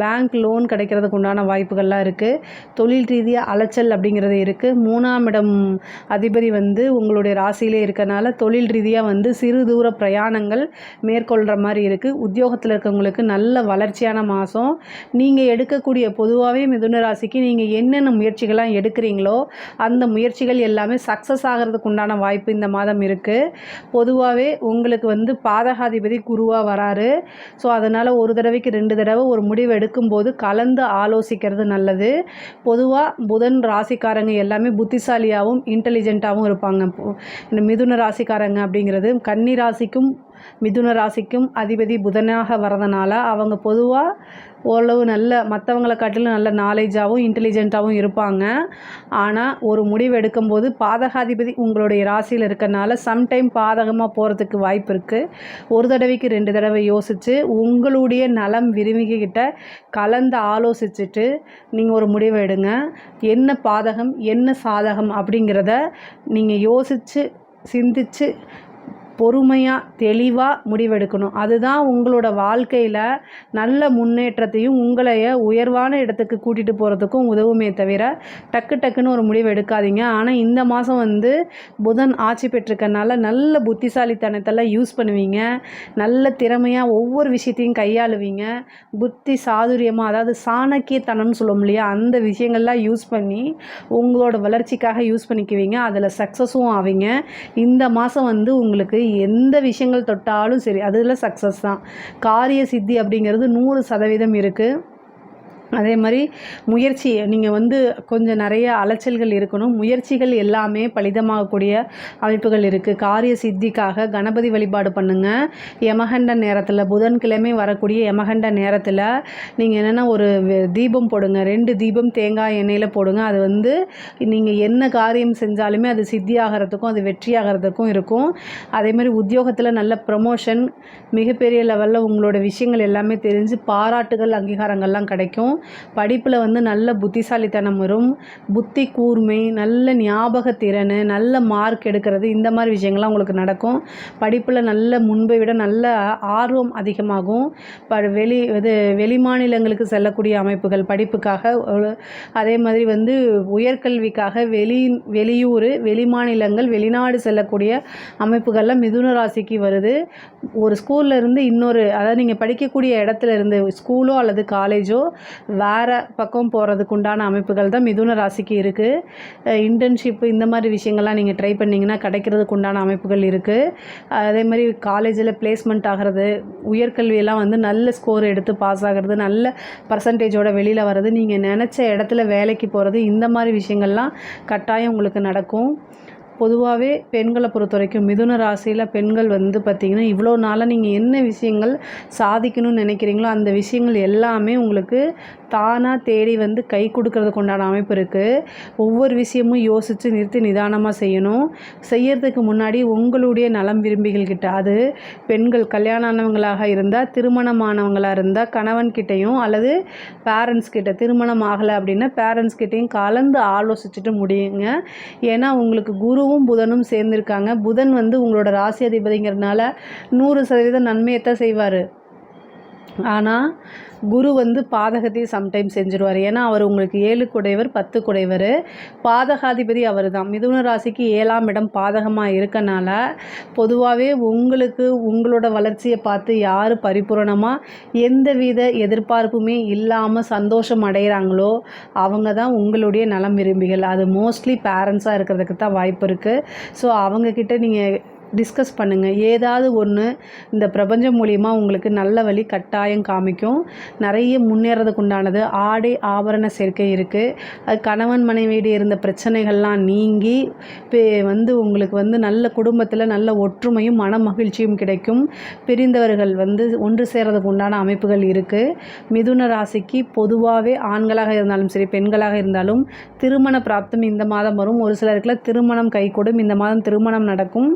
பேங்க் லோன் கிடைக்கிறதுக்கு உண்டான வாய்ப்புகள்லாம் இருக்குது. தொழில் ரீதியாக அலைச்சல் அப்படிங்கிறது இருக்குது. 3ஆம் இடம் அதிபதி வந்து உங்களுடைய ராசியிலே இருக்கனால தொழில் ரீதியாக வந்து சிறு தூர பிரயாணங்கள் மேற்கொள்கிற மாதிரி இருக்குது. உத்தியோகத்தில் இருக்கவங்களுக்கு நல்ல வளர்ச்சியான மாதம். நீங்கள் எடுக்கக்கூடிய பொதுவாகவே மிதுன ராசிக்கு நீங்கள் என்னென்ன முயற்சிகள்லாம் எடுக்கிறீங்களோ அந்த முயற்சிகள் எல்லாமே சக்ஸஸ் ஆகிறதுக்கு உண்டான வாய்ப்பு இந்த மாதம் இருக்குது. பொதுவாகவே உங்களுக்கு வந்து பாதகாதிபதி குருவாக வராரு. ஸோ அதனால் ஒரு தடவைக்கு 2 தடவை ஒரு முடிவு எடுக்கும்போது கலந்து ஆலோசிக்கிறது நல்லது. பொதுவாக புதன் ராசிக்காரங்க எல்லாமே புத்திசாலியாகவும் இன்டெலிஜென்ட்டாகவும் இருப்பாங்க. இந்த மிதுன ராசிக்காரங்க அப்படிங்கிறது கன்னி ராசிக்கும் மிதுன ராசிக்கும் அதிபதி புதனாக வரதுனால அவங்க பொதுவாக ஓரளவு நல்ல மற்றவங்களை காட்டிலும் நல்ல நாலேஜாகவும் இன்டெலிஜென்ட்டாகவும் இருப்பாங்க. ஆனால் ஒரு முடிவு எடுக்கும்போது பாதகாதிபதி உங்களுடைய ராசியில் இருக்கனால சம்டைம் பாதகமாக போகிறதுக்கு வாய்ப்பு இருக்குது. ஒரு தடவைக்கு 2 தடவை யோசித்து உங்களுடைய நலம் விரும்பிக்கிட்ட கலந்து ஆலோசிச்சுட்டு நீங்கள் ஒரு முடிவை எடுங்க. என்ன பாதகம் என்ன சாதகம் அப்படிங்கிறத நீங்கள் யோசித்து சிந்தித்து பொறுமையாக தெளிவாக முடிவெடுக்கணும். அதுதான் உங்களோட வாழ்க்கையில் நல்ல முன்னேற்றத்தையும் உங்களைய உயர்வான இடத்துக்கு கூட்டிகிட்டு போகிறதுக்கும் உதவுமே தவிர டக்குன்னு ஒரு முடிவு எடுக்காதீங்க. ஆனால் இந்த மாதம் வந்து புதன் ஆட்சி பெற்றிருக்கனால நல்ல புத்திசாலித்தனத்தெல்லாம் யூஸ் பண்ணுவீங்க. நல்ல திறமையாக ஒவ்வொரு விஷயத்தையும் கையாளுவீங்க. புத்தி சாதுரியமாக, அதாவது சாணக்கியத்தனம்னு சொல்லுவோம் இல்லையா, அந்த விஷயங்கள்லாம் யூஸ் பண்ணி உங்களோட வளர்ச்சிக்காக யூஸ் பண்ணிக்குவீங்க. அதில் சக்ஸஸும் ஆவீங்க. இந்த மாதம் வந்து உங்களுக்கு எந்த விஷயங்கள் தொட்டாலும் சரி அதில் சக்ஸஸ் தான். காரிய சித்தி அப்படிங்கிறது 100% இருக்குது. அதே மாதிரி முயற்சி நீங்கள் வந்து கொஞ்சம் நிறைய அலைச்சல்கள் இருக்கணும். முயற்சிகள் எல்லாமே பலிதமாகக்கூடிய அமைப்புகள் இருக்குது. காரிய சித்திக்காக கணபதி வழிபாடு பண்ணுங்கள். யமகண்ட நேரத்தில் புதன்கிழமை வரக்கூடிய யமகண்ட நேரத்தில் நீங்கள் என்னென்னா ஒரு தீபம் போடுங்க. 2 தீபம் தேங்காய் எண்ணெயில் போடுங்க. அது வந்து நீங்கள் என்ன காரியம் செஞ்சாலுமே அது சித்தியாகிறதுக்கும் அது வெற்றியாகிறதுக்கும் இருக்கும். அதே மாதிரி உத்தியோகத்தில் நல்ல ப்ரமோஷன், மிகப்பெரிய லெவலில் உங்களோட விஷயங்கள் எல்லாமே தெரிஞ்சு பாராட்டுகள் அங்கீகாரங்கள்லாம் கிடைக்கும். படிப்பில் வந்து நல்ல புத்திசாலித்தனம் வரும். புத்தி கூர்மை, நல்ல ஞாபக திறன், நல்ல மார்க் எடுக்கிறது, இந்த மாதிரி விஷயங்கள்லாம் உங்களுக்கு நடக்கும். படிப்பில் நல்ல முன்பை விட நல்ல ஆர்வம் அதிகமாகும். வெளி மாநிலங்களுக்கு செல்லக்கூடிய அமைப்புகள் படிப்புக்காக, அதே மாதிரி வந்து உயர்கல்விக்காக வெளியூர், வெளி மாநிலங்கள், வெளிநாடு செல்லக்கூடிய அமைப்புகள்லாம் மிதுன ராசிக்கு வருது. ஒரு ஸ்கூலில் இருந்து இன்னொரு, அதாவது நீங்கள் படிக்கக்கூடிய இடத்துல இருந்து ஸ்கூலோ அல்லது காலேஜோ வேறு பக்கம் போகிறதுக்கு உண்டான அமைப்புகள் தான் மிதுன ராசிக்கு இருக்குது. இன்டர்ன்ஷிப்பு இந்த மாதிரி விஷயங்கள்லாம் நீங்கள் ட்ரை பண்ணிங்கன்னா கிடைக்கிறதுக்கு உண்டான அமைப்புகள் இருக்குது. அதே மாதிரி காலேஜில் பிளேஸ்மெண்ட் ஆகிறது, உயர்கல்வியெல்லாம் வந்து நல்ல ஸ்கோர் எடுத்து பாஸ் ஆகிறது, நல்ல பர்சன்டேஜோட வெளியில் வர்றது, நீங்கள் நினச்ச இடத்துல வேலைக்கு போகிறது, இந்த மாதிரி விஷயங்கள்லாம் கட்டாயம் உங்களுக்கு நடக்கும். பொதுவாகவே பெண்களை பொறுத்த வரைக்கும் மிதுன ராசியில் பெண்கள் வந்து பார்த்திங்கன்னா இவ்வளோ நாளாக நீங்கள் என்ன விஷயங்கள் சாதிக்கணும்னு நினைக்கிறீங்களோ அந்த விஷயங்கள் எல்லாமே உங்களுக்கு தானாக தேடி வந்து கை கொடுக்கறதுக்கு உண்டான அமைப்பு இருக்குது. ஒவ்வொரு விஷயமும் யோசித்து நிறுத்தி நிதானமாக செய்யணும். செய்யறதுக்கு முன்னாடி உங்களுடைய நலம் விரும்பிகள்கிட்ட, அது பெண்கள் கல்யாணம் ஆனவங்களாக இருந்தால், திருமணமானவங்களாக இருந்தால் கணவன்கிட்டையும் அல்லது பேரண்ட்ஸ் கிட்ட, திருமணம் ஆகலை அப்படின்னா பேரண்ட்ஸ் கிட்டையும் கலந்து ஆலோசிச்சுட்டு முடியுங்க. ஏன்னா உங்களுக்கு குருவும் புதனும் சேர்ந்துருக்காங்க. புதன் வந்து உங்களோட ராசி அதிபதிங்கிறதுனால 100% நன்மையைத்தான் செய்வார். ஆனால் குரு வந்து பாதகத்தையும் சம்டைம்ஸ் செஞ்சுருவார். ஏன்னா அவர் உங்களுக்கு 7 குடைவர் 10 குடைவர், பாதகாதிபதி அவர் தான். மிதுன ராசிக்கு 7ஆம் இடம் பாதகமாக இருக்கனால பொதுவாகவே உங்களுக்கு உங்களோட வளர்ச்சியை பார்த்து யார் பரிபூரணமாக எந்தவித எதிர்பார்ப்புமே இல்லாமல் சந்தோஷம் அடைகிறாங்களோ அவங்க தான் உங்களுடைய நலம் விரும்பிகள். அது மோஸ்ட்லி பேரண்ட்ஸாக இருக்கிறதுக்கு தான் வாய்ப்பு இருக்குது. ஸோ அவங்கக்கிட்ட நீங்கள் டிஸ்கஸ் பண்ணுங்கள். ஏதாவது ஒன்று இந்த பிரபஞ்சம் மூலிமா உங்களுக்கு நல்ல வழி கட்டாயம் காமிக்கும். நிறைய முன்னேறதுக்கு உண்டானது ஆடை ஆபரண சேர்க்கை இருக்குது. அது கணவன் மனைவியிட இருந்த பிரச்சனைகள்லாம் நீங்கி வந்து உங்களுக்கு வந்து நல்ல குடும்பத்தில் நல்ல ஒற்றுமையும் மன மகிழ்ச்சியும் கிடைக்கும். பிரிந்தவர்கள் வந்து ஒன்று சேர்றதுக்கு உண்டான அமைப்புகள் இருக்குது. மிதுன ராசிக்கு பொதுவாகவே ஆண்களாக இருந்தாலும் சரி பெண்களாக இருந்தாலும் திருமண பிராப்தம் இந்த மாதம் வரும். ஒரு சிலருக்குலாம் திருமணம் கைகூடும். இந்த மாதம் திருமணம் நடக்கும்.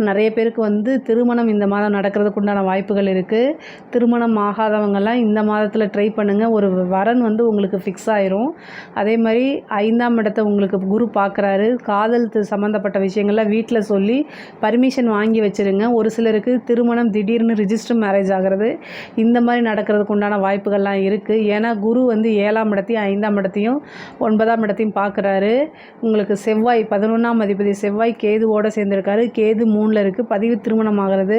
நிறைய பேருக்கு வந்து திருமணம் இந்த மாதம் நடக்கிறதுக்கு உண்டான வாய்ப்புகள் இருக்குது. திருமணம் ஆகாதவங்கெல்லாம் இந்த மாதத்தில் ட்ரை பண்ணுங்கள். ஒரு வரன் வந்து உங்களுக்கு ஃபிக்ஸ் ஆயிரும். அதே மாதிரி 5ஆம் இடத்தை உங்களுக்கு குரு பார்க்குறாரு. காதல் சம்மந்தப்பட்ட விஷயங்கள்லாம் வீட்டில் சொல்லி பர்மிஷன் வாங்கி வச்சுருங்க. ஒரு சிலருக்கு திருமணம் திடீர்னு ரிஜிஸ்டர் மேரேஜ் ஆகிறது இந்த மாதிரி நடக்கிறதுக்கு உண்டான வாய்ப்புகள்லாம் இருக்குது. ஏன்னா குரு வந்து 7ஆம் இடத்தையும் 5ஆம் இடத்தையும் 9ஆம் இடத்தையும் பார்க்குறாரு. உங்களுக்கு செவ்வாய் 11ஆம் அதிபதி செவ்வாய் கேதுவோடு சேர்ந்துருக்காரு. கேது 3ல் இருக்குது. பதிவு திருமணம் ஆகிறது.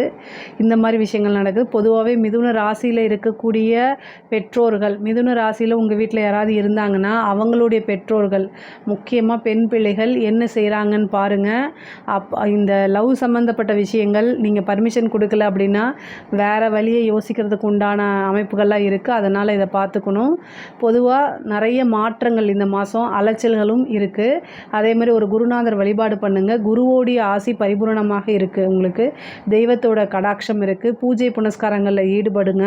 இந்த மாதிரி விஷயங்கள் நடக்குது. பொதுவாகவே மிதுன ராசியில் இருக்கக்கூடிய பெற்றோர்கள், மிதுன ராசியில் உங்கள் வீட்டில் யாராவது இருந்தாங்கன்னா அவங்களுடைய பெற்றோர்கள், முக்கியமாக பெண் பிள்ளைகள் என்ன செய்கிறாங்கன்னு பாருங்கள். இந்த லவ் சம்மந்தப்பட்ட விஷயங்கள் நீங்கள் பர்மிஷன் கொடுக்கல அப்படின்னா வேறு வழியை யோசிக்கிறதுக்கு உண்டான அமைப்புகள்லாம் இருக்குது. அதனால் இதை பார்த்துக்கணும். பொதுவாக நிறைய மாற்றங்கள் இந்த மாதம், அலைச்சல்களும் இருக்குது. அதே மாதிரி ஒரு குருநாதர் வழிபாடு பண்ணுங்கள். குருவோடைய ஆசி பரிபூரணமாக இருக்குது. உங்களுக்கு தெய்வத்தோட கடாட்சம் இருக்குது. பூஜை புனஸ்காரங்களில் ஈடுபடுங்க.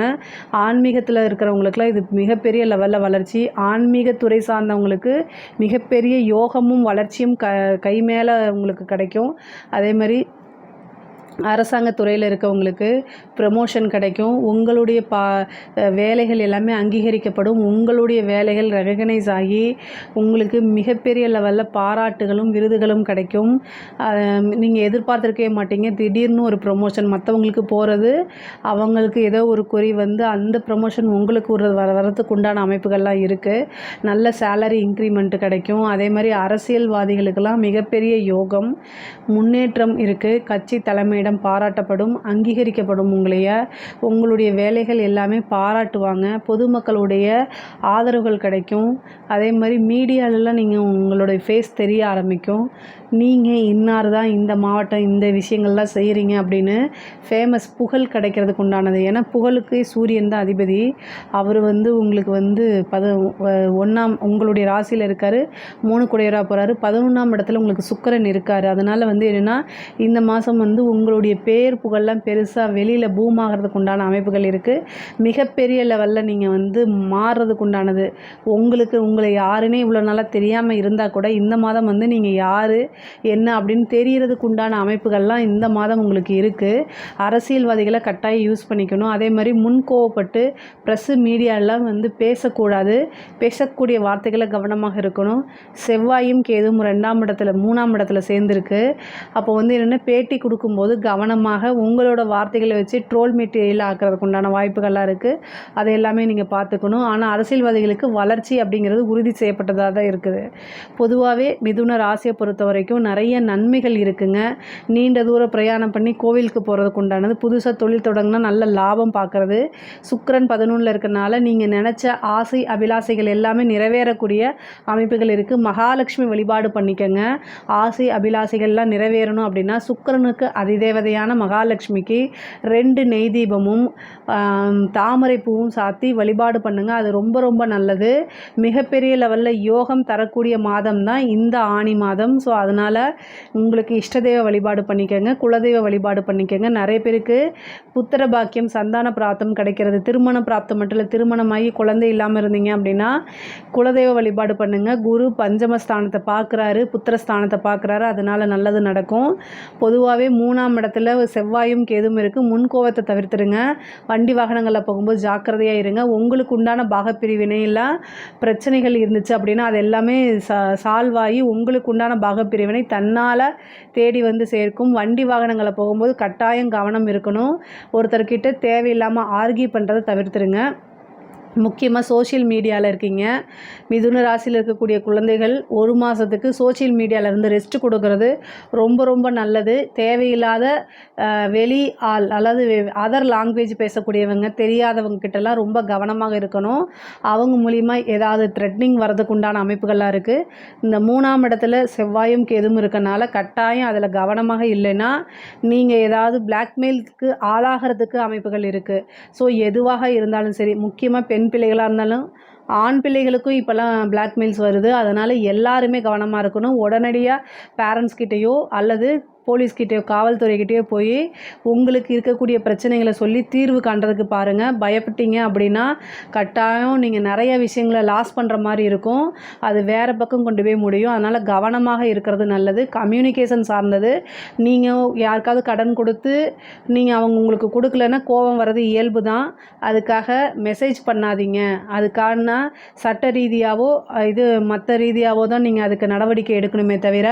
ஆன்மீகத்தில் இருக்கிறவங்களுக்குலாம் இது மிகப்பெரிய லெவலில் வளர்ச்சி. ஆன்மீகத்துறை சார்ந்தவங்களுக்கு மிகப்பெரிய யோகமும் வளர்ச்சியும் கை மேலே உங்களுக்கு கிடைக்கும். அதே மாதிரி அரசாங்கத் துறையில் இருக்கவங்களுக்கு ப்ரமோஷன் கிடைக்கும். உங்களுடைய வேலைகள் எல்லாமே அங்கீகரிக்கப்படும். உங்களுடைய வேலைகள் ரெகக்னைஸ் ஆகி உங்களுக்கு மிகப்பெரிய லெவலில் பாராட்டுகளும் விருதுகளும் கிடைக்கும். நீங்கள் எதிர்பார்த்துருக்கவே மாட்டீங்க. திடீர்னு ஒரு ப்ரமோஷன் மற்றவங்களுக்கு போகிறது, அவங்களுக்கு ஏதோ ஒரு குறி வந்து அந்த ப்ரமோஷன் உங்களுக்கு வரதுக்கு உண்டான அமைப்புகள்லாம் இருக்குது. நல்ல சேலரி இன்க்ரிமெண்ட் கிடைக்கும். அதே மாதிரி அரசியல்வாதிகளுக்கெல்லாம் மிகப்பெரிய யோகம், முன்னேற்றம் இருக்குது. கட்சி தலைமை பாராட்டப்படும், அங்கீகரிக்கப்படும். உங்களுடைய வேலைகள் எல்லாமே பாராட்டுவாங்க. பொதுமக்களுடைய ஆதரவுகள் கிடைக்கும். அதே மாதிரி மீடியாலெலாம் நீங்கள் உங்களுடைய ஃபேஸ் தெரிய ஆரம்பிக்கும். நீங்கள் இன்னார் தான் இந்த மாவட்டம் இந்த விஷயங்கள்லாம் செய்கிறீங்க அப்படின்னு ஃபேமஸ் புகழ் கிடைக்கிறதுக்கு உண்டானது. ஏன்னா புகழுக்கு சூரியன் தான் அதிபதி. அவர் வந்து உங்களுக்கு வந்து உங்களுடைய ராசியில் இருக்கார். 3 குடையராக போகிறாரு. 11ஆம் இடத்துல உங்களுக்கு சுக்கிரன் இருக்கார். அதனால் வந்து என்னென்னா இந்த மாதம் வந்து உங்களுடைய பேர் புகழெலாம் பெருசாக வெளியில் பூம் ஆகிறதுக்கு உண்டான அமைப்புகள் இருக்குது. மிகப்பெரிய லெவலில் நீங்கள் வந்து மாறுறதுக்கு உண்டானது. உங்களை யாருன்னே இவ்வளோ நாளாக தெரியாமல் இருந்தால் கூட இந்த மாதம் வந்து நீங்கள் யார் என்ன அப்படின்னு தெரியறதுக்கு உண்டான அமைப்புகள்லாம் இந்த மாதம் உங்களுக்கு இருக்குது. அரசியல்வாதிகளை கட்டாயம் யூஸ் பண்ணிக்கணும். அதே மாதிரி முன்கோவப்பட்டு ப்ரெஸ்ஸு மீடியாலாம் வந்து பேசக்கூடாது. பேசக்கூடிய வார்த்தைகளை கவனமாக இருக்கணும். செவ்வாயும் கேதும் 2ஆம் இடத்துல 3ஆம் இடத்துல சேர்ந்துருக்கு. அப்போ வந்து என்னென்ன பேட்டி கொடுக்கும்போது கவனமாக உங்களோட வார்த்தைகளை வச்சு ட்ரோல் மெட்டீரியல் ஆக்கிறதுக்கு உண்டான வாய்ப்புகள்லாம் இருக்குது. அதை எல்லாமே நீங்கள் பார்த்துக்கணும். ஆனால் அரசியல்வாதிகளுக்கு வளர்ச்சி அப்படிங்கிறது உறுதி செய்யப்பட்டதாக தான் இருக்குது. பொதுவாகவே மிதுன ராசியை பொறுத்த வரைக்கும் நிறைய நன்மைகள் இருக்குங்க. நீண்ட தூர பிரயாணம் பண்ணி கோவிலுக்கு போகிறதுக்கு உண்டானது. புதுசாக தொழில் தொடங்கினா நல்ல லாபம் பார்க்குறது. சுக்கிரன் 11ல் இருக்கிறனால நீங்கள் நினச்ச ஆசை அபிலாசைகள் எல்லாமே நிறைவேறக்கூடிய அமைப்புகள் இருக்குது. மகாலட்சுமி வழிபாடு பண்ணிக்கங்க. ஆசை அபிலாசைகள்லாம் நிறைவேறணும் அப்படின்னா சுக்கிரனுக்கு அதிதேவதையான மகாலட்சுமிக்கு 2 நெய் தீபமும் தாமரை பூவும் சாத்தி வழிபாடு பண்ணுங்கள். அது ரொம்ப ரொம்ப நல்லது. மிகப்பெரிய லெவலில் யோகம் தரக்கூடிய மாதம் தான் இந்த ஆணி மாதம். ஸோ அதனால் உங்களுக்கு இஷ்டதெய்வ வழிபாடு பண்ணிக்கோங்க. குலதெய்வ வழிபாடு பண்ணிக்கோங்க. நிறைய பேருக்கு புத்திர பாக்கியம், சந்தான பிராப்தம் கிடைக்கிறது. திருமண பிராப்தம் மட்டும் இல்லை, திருமணமாகி குழந்தை இல்லாமல் இருந்தீங்க அப்படின்னா குலதெய்வ வழிபாடு பண்ணுங்கள். குரு பஞ்சமஸ்தானத்தை பார்க்குறாரு, புத்திரஸ்தானத்தை பார்க்குறாரு. அதனால் நல்லது நடக்கும். பொதுவாகவே 3ஆம் இடத்துல செவ்வாயும் கேதும் இருக்குது. முன்கோவத்தை தவிர்த்துடுங்க. வண்டி வாகனங்களில் போகும்போது ஜாக்கிரதையாக இருங்க. உங்களுக்கு உண்டான பாகப்பிரிவினையில் பிரச்சனைகள் இருந்துச்சு அப்படின்னா அது எல்லாமே சால்வ் ஆகி உங்களுக்கு உண்டான பாகப்பிரிவினை தன்னால் தேடி வந்து சேர்க்கும். வண்டி வாகனங்களை போகும்போது கட்டாயம் கவனம் இருக்கணும். ஒருத்தர்கிட்ட தேவையில்லாமல் ஆர்கியூ பண்ணுறதை தவிர்த்துருங்க. முக்கியமாக சோஷியல் மீடியாவில் இருக்கீங்க, மிதுன ராசியில் இருக்கக்கூடிய குழந்தைகள் 1 மாதத்துக்கு சோஷியல் மீடியாவிலேருந்து ரெஸ்ட் கொடுக்கறது ரொம்ப ரொம்ப நல்லது. தேவையில்லாத வெளி ஆள் அல்லது அதர் லாங்குவேஜ் பேசக்கூடியவங்க, தெரியாதவங்க கிட்டலாம் ரொம்ப கவனமாக இருக்கணும். அவங்க மூலிமா ஏதாவது த்ரெட்னிங் வரதுக்கு உண்டான அமைப்புகள்லாம் இருக்குது. இந்த 3ஆம் இடத்துல செவ்வாயும் கேதும் இருக்கனால கட்டாயம் அதில் கவனமாக இல்லைன்னா நீங்கள் ஏதாவது பிளாக்மெயிலுக்கு ஆளாகிறதுக்கு அமைப்புகள் இருக்குது. ஸோ எதுவாக இருந்தாலும் சரி, முக்கியமாக பெண் பிள்ளைகளாக இருந்தாலும் ஆண் பிள்ளைகளுக்கும் இப்போல்லாம் பிளாக்மெயில்ஸ் வருது. அதனால் எல்லாருமே கவனமாக இருக்கணும். உடனடியாக பேரண்ட்ஸ் கிட்டேயோ அல்லது போலீஸ்கிட்டயோ காவல்துறைக்கிட்டேயோ போய் உங்களுக்கு இருக்கக்கூடிய பிரச்சனைகளை சொல்லி தீர்வு காண்றதுக்கு பாருங்கள். பயப்பட்டீங்க அப்படின்னா கட்டாயம் நீங்கள் நிறைய விஷயங்களை லாஸ் பண்ணுற மாதிரி இருக்கும். அது வேறு பக்கம் கொண்டு போய் முடியும். அதனால் கவனமாக இருக்கிறது நல்லது. கம்யூனிகேஷன் சார்ந்தது. நீங்கள் யாருக்காவது கடன் கொடுத்து அவங்க உங்களுக்கு கொடுக்கலன்னா கோபம் வர்றது இயல்பு தான். அதுக்காக மெசேஜ் பண்ணாதீங்க. அதுக்கான சட்ட ரீதியாகவோ மற்ற ரீதியாகவோ தான் நீங்கள் அதுக்கு நடவடிக்கை எடுக்கணுமே தவிர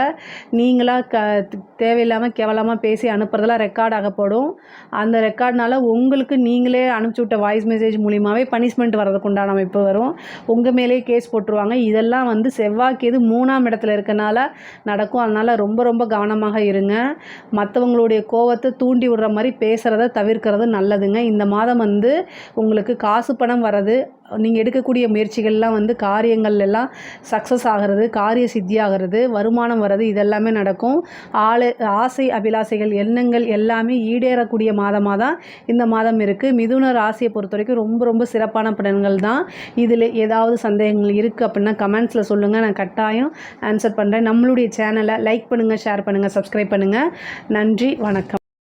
நீங்களாக தேவையில்லாமல் கேவலமாக பேசி அனுப்புறதெல்லாம் ரெக்கார்ட் ஆகப்படும். அந்த ரெக்கார்ட்னால உங்களுக்கு நீங்களே அனுப்பிச்சி விட்ட வாய்ஸ் மெசேஜ் மூலியமாகவே பனிஷ்மெண்ட் வர்றதுக்கு உண்டான அமைப்பு வரும். உங்கள் மேலேயே கேஸ் போட்டுருவாங்க. இதெல்லாம் செவ்வாய் கேது 3ஆம் இடத்துல இருக்கனால நடக்கும். அதனால் ரொம்ப ரொம்ப கவனமாக இருங்க. மற்றவங்களுடைய கோவத்தை தூண்டி விடுற மாதிரி பேசுகிறத தவிர்க்கிறது நல்லதுங்க. இந்த மாதம் உங்களுக்கு காசு பணம் வர்றது, நீங்கள் எடுக்கக்கூடிய முயற்சிகள்லாம் காரியங்கள் எல்லாம் சக்ஸஸ் ஆகிறது, காரிய சித்தி ஆகிறது, வருமானம் வர்றது, இதெல்லாமே நடக்கும். ஆசை அபிலாசைகள் எண்ணங்கள் எல்லாமே ஈடேறக்கூடிய மாதமாக தான் இந்த மாதம் இருக்குது. மிதுன ராசியை பொறுத்த வரைக்கும் ரொம்ப ரொம்ப சிறப்பான பலன்கள் தான். இதில் ஏதாவது சந்தேகங்கள் இருக்குது அப்படின்னா கமெண்ட்ஸில் சொல்லுங்கள். நான் கட்டாயம் ஆன்சர் பண்ணுறேன். நம்மளுடைய சேனலை லைக் பண்ணுங்கள், ஷேர் பண்ணுங்கள், சப்ஸ்கிரைப் பண்ணுங்கள். நன்றி, வணக்கம்.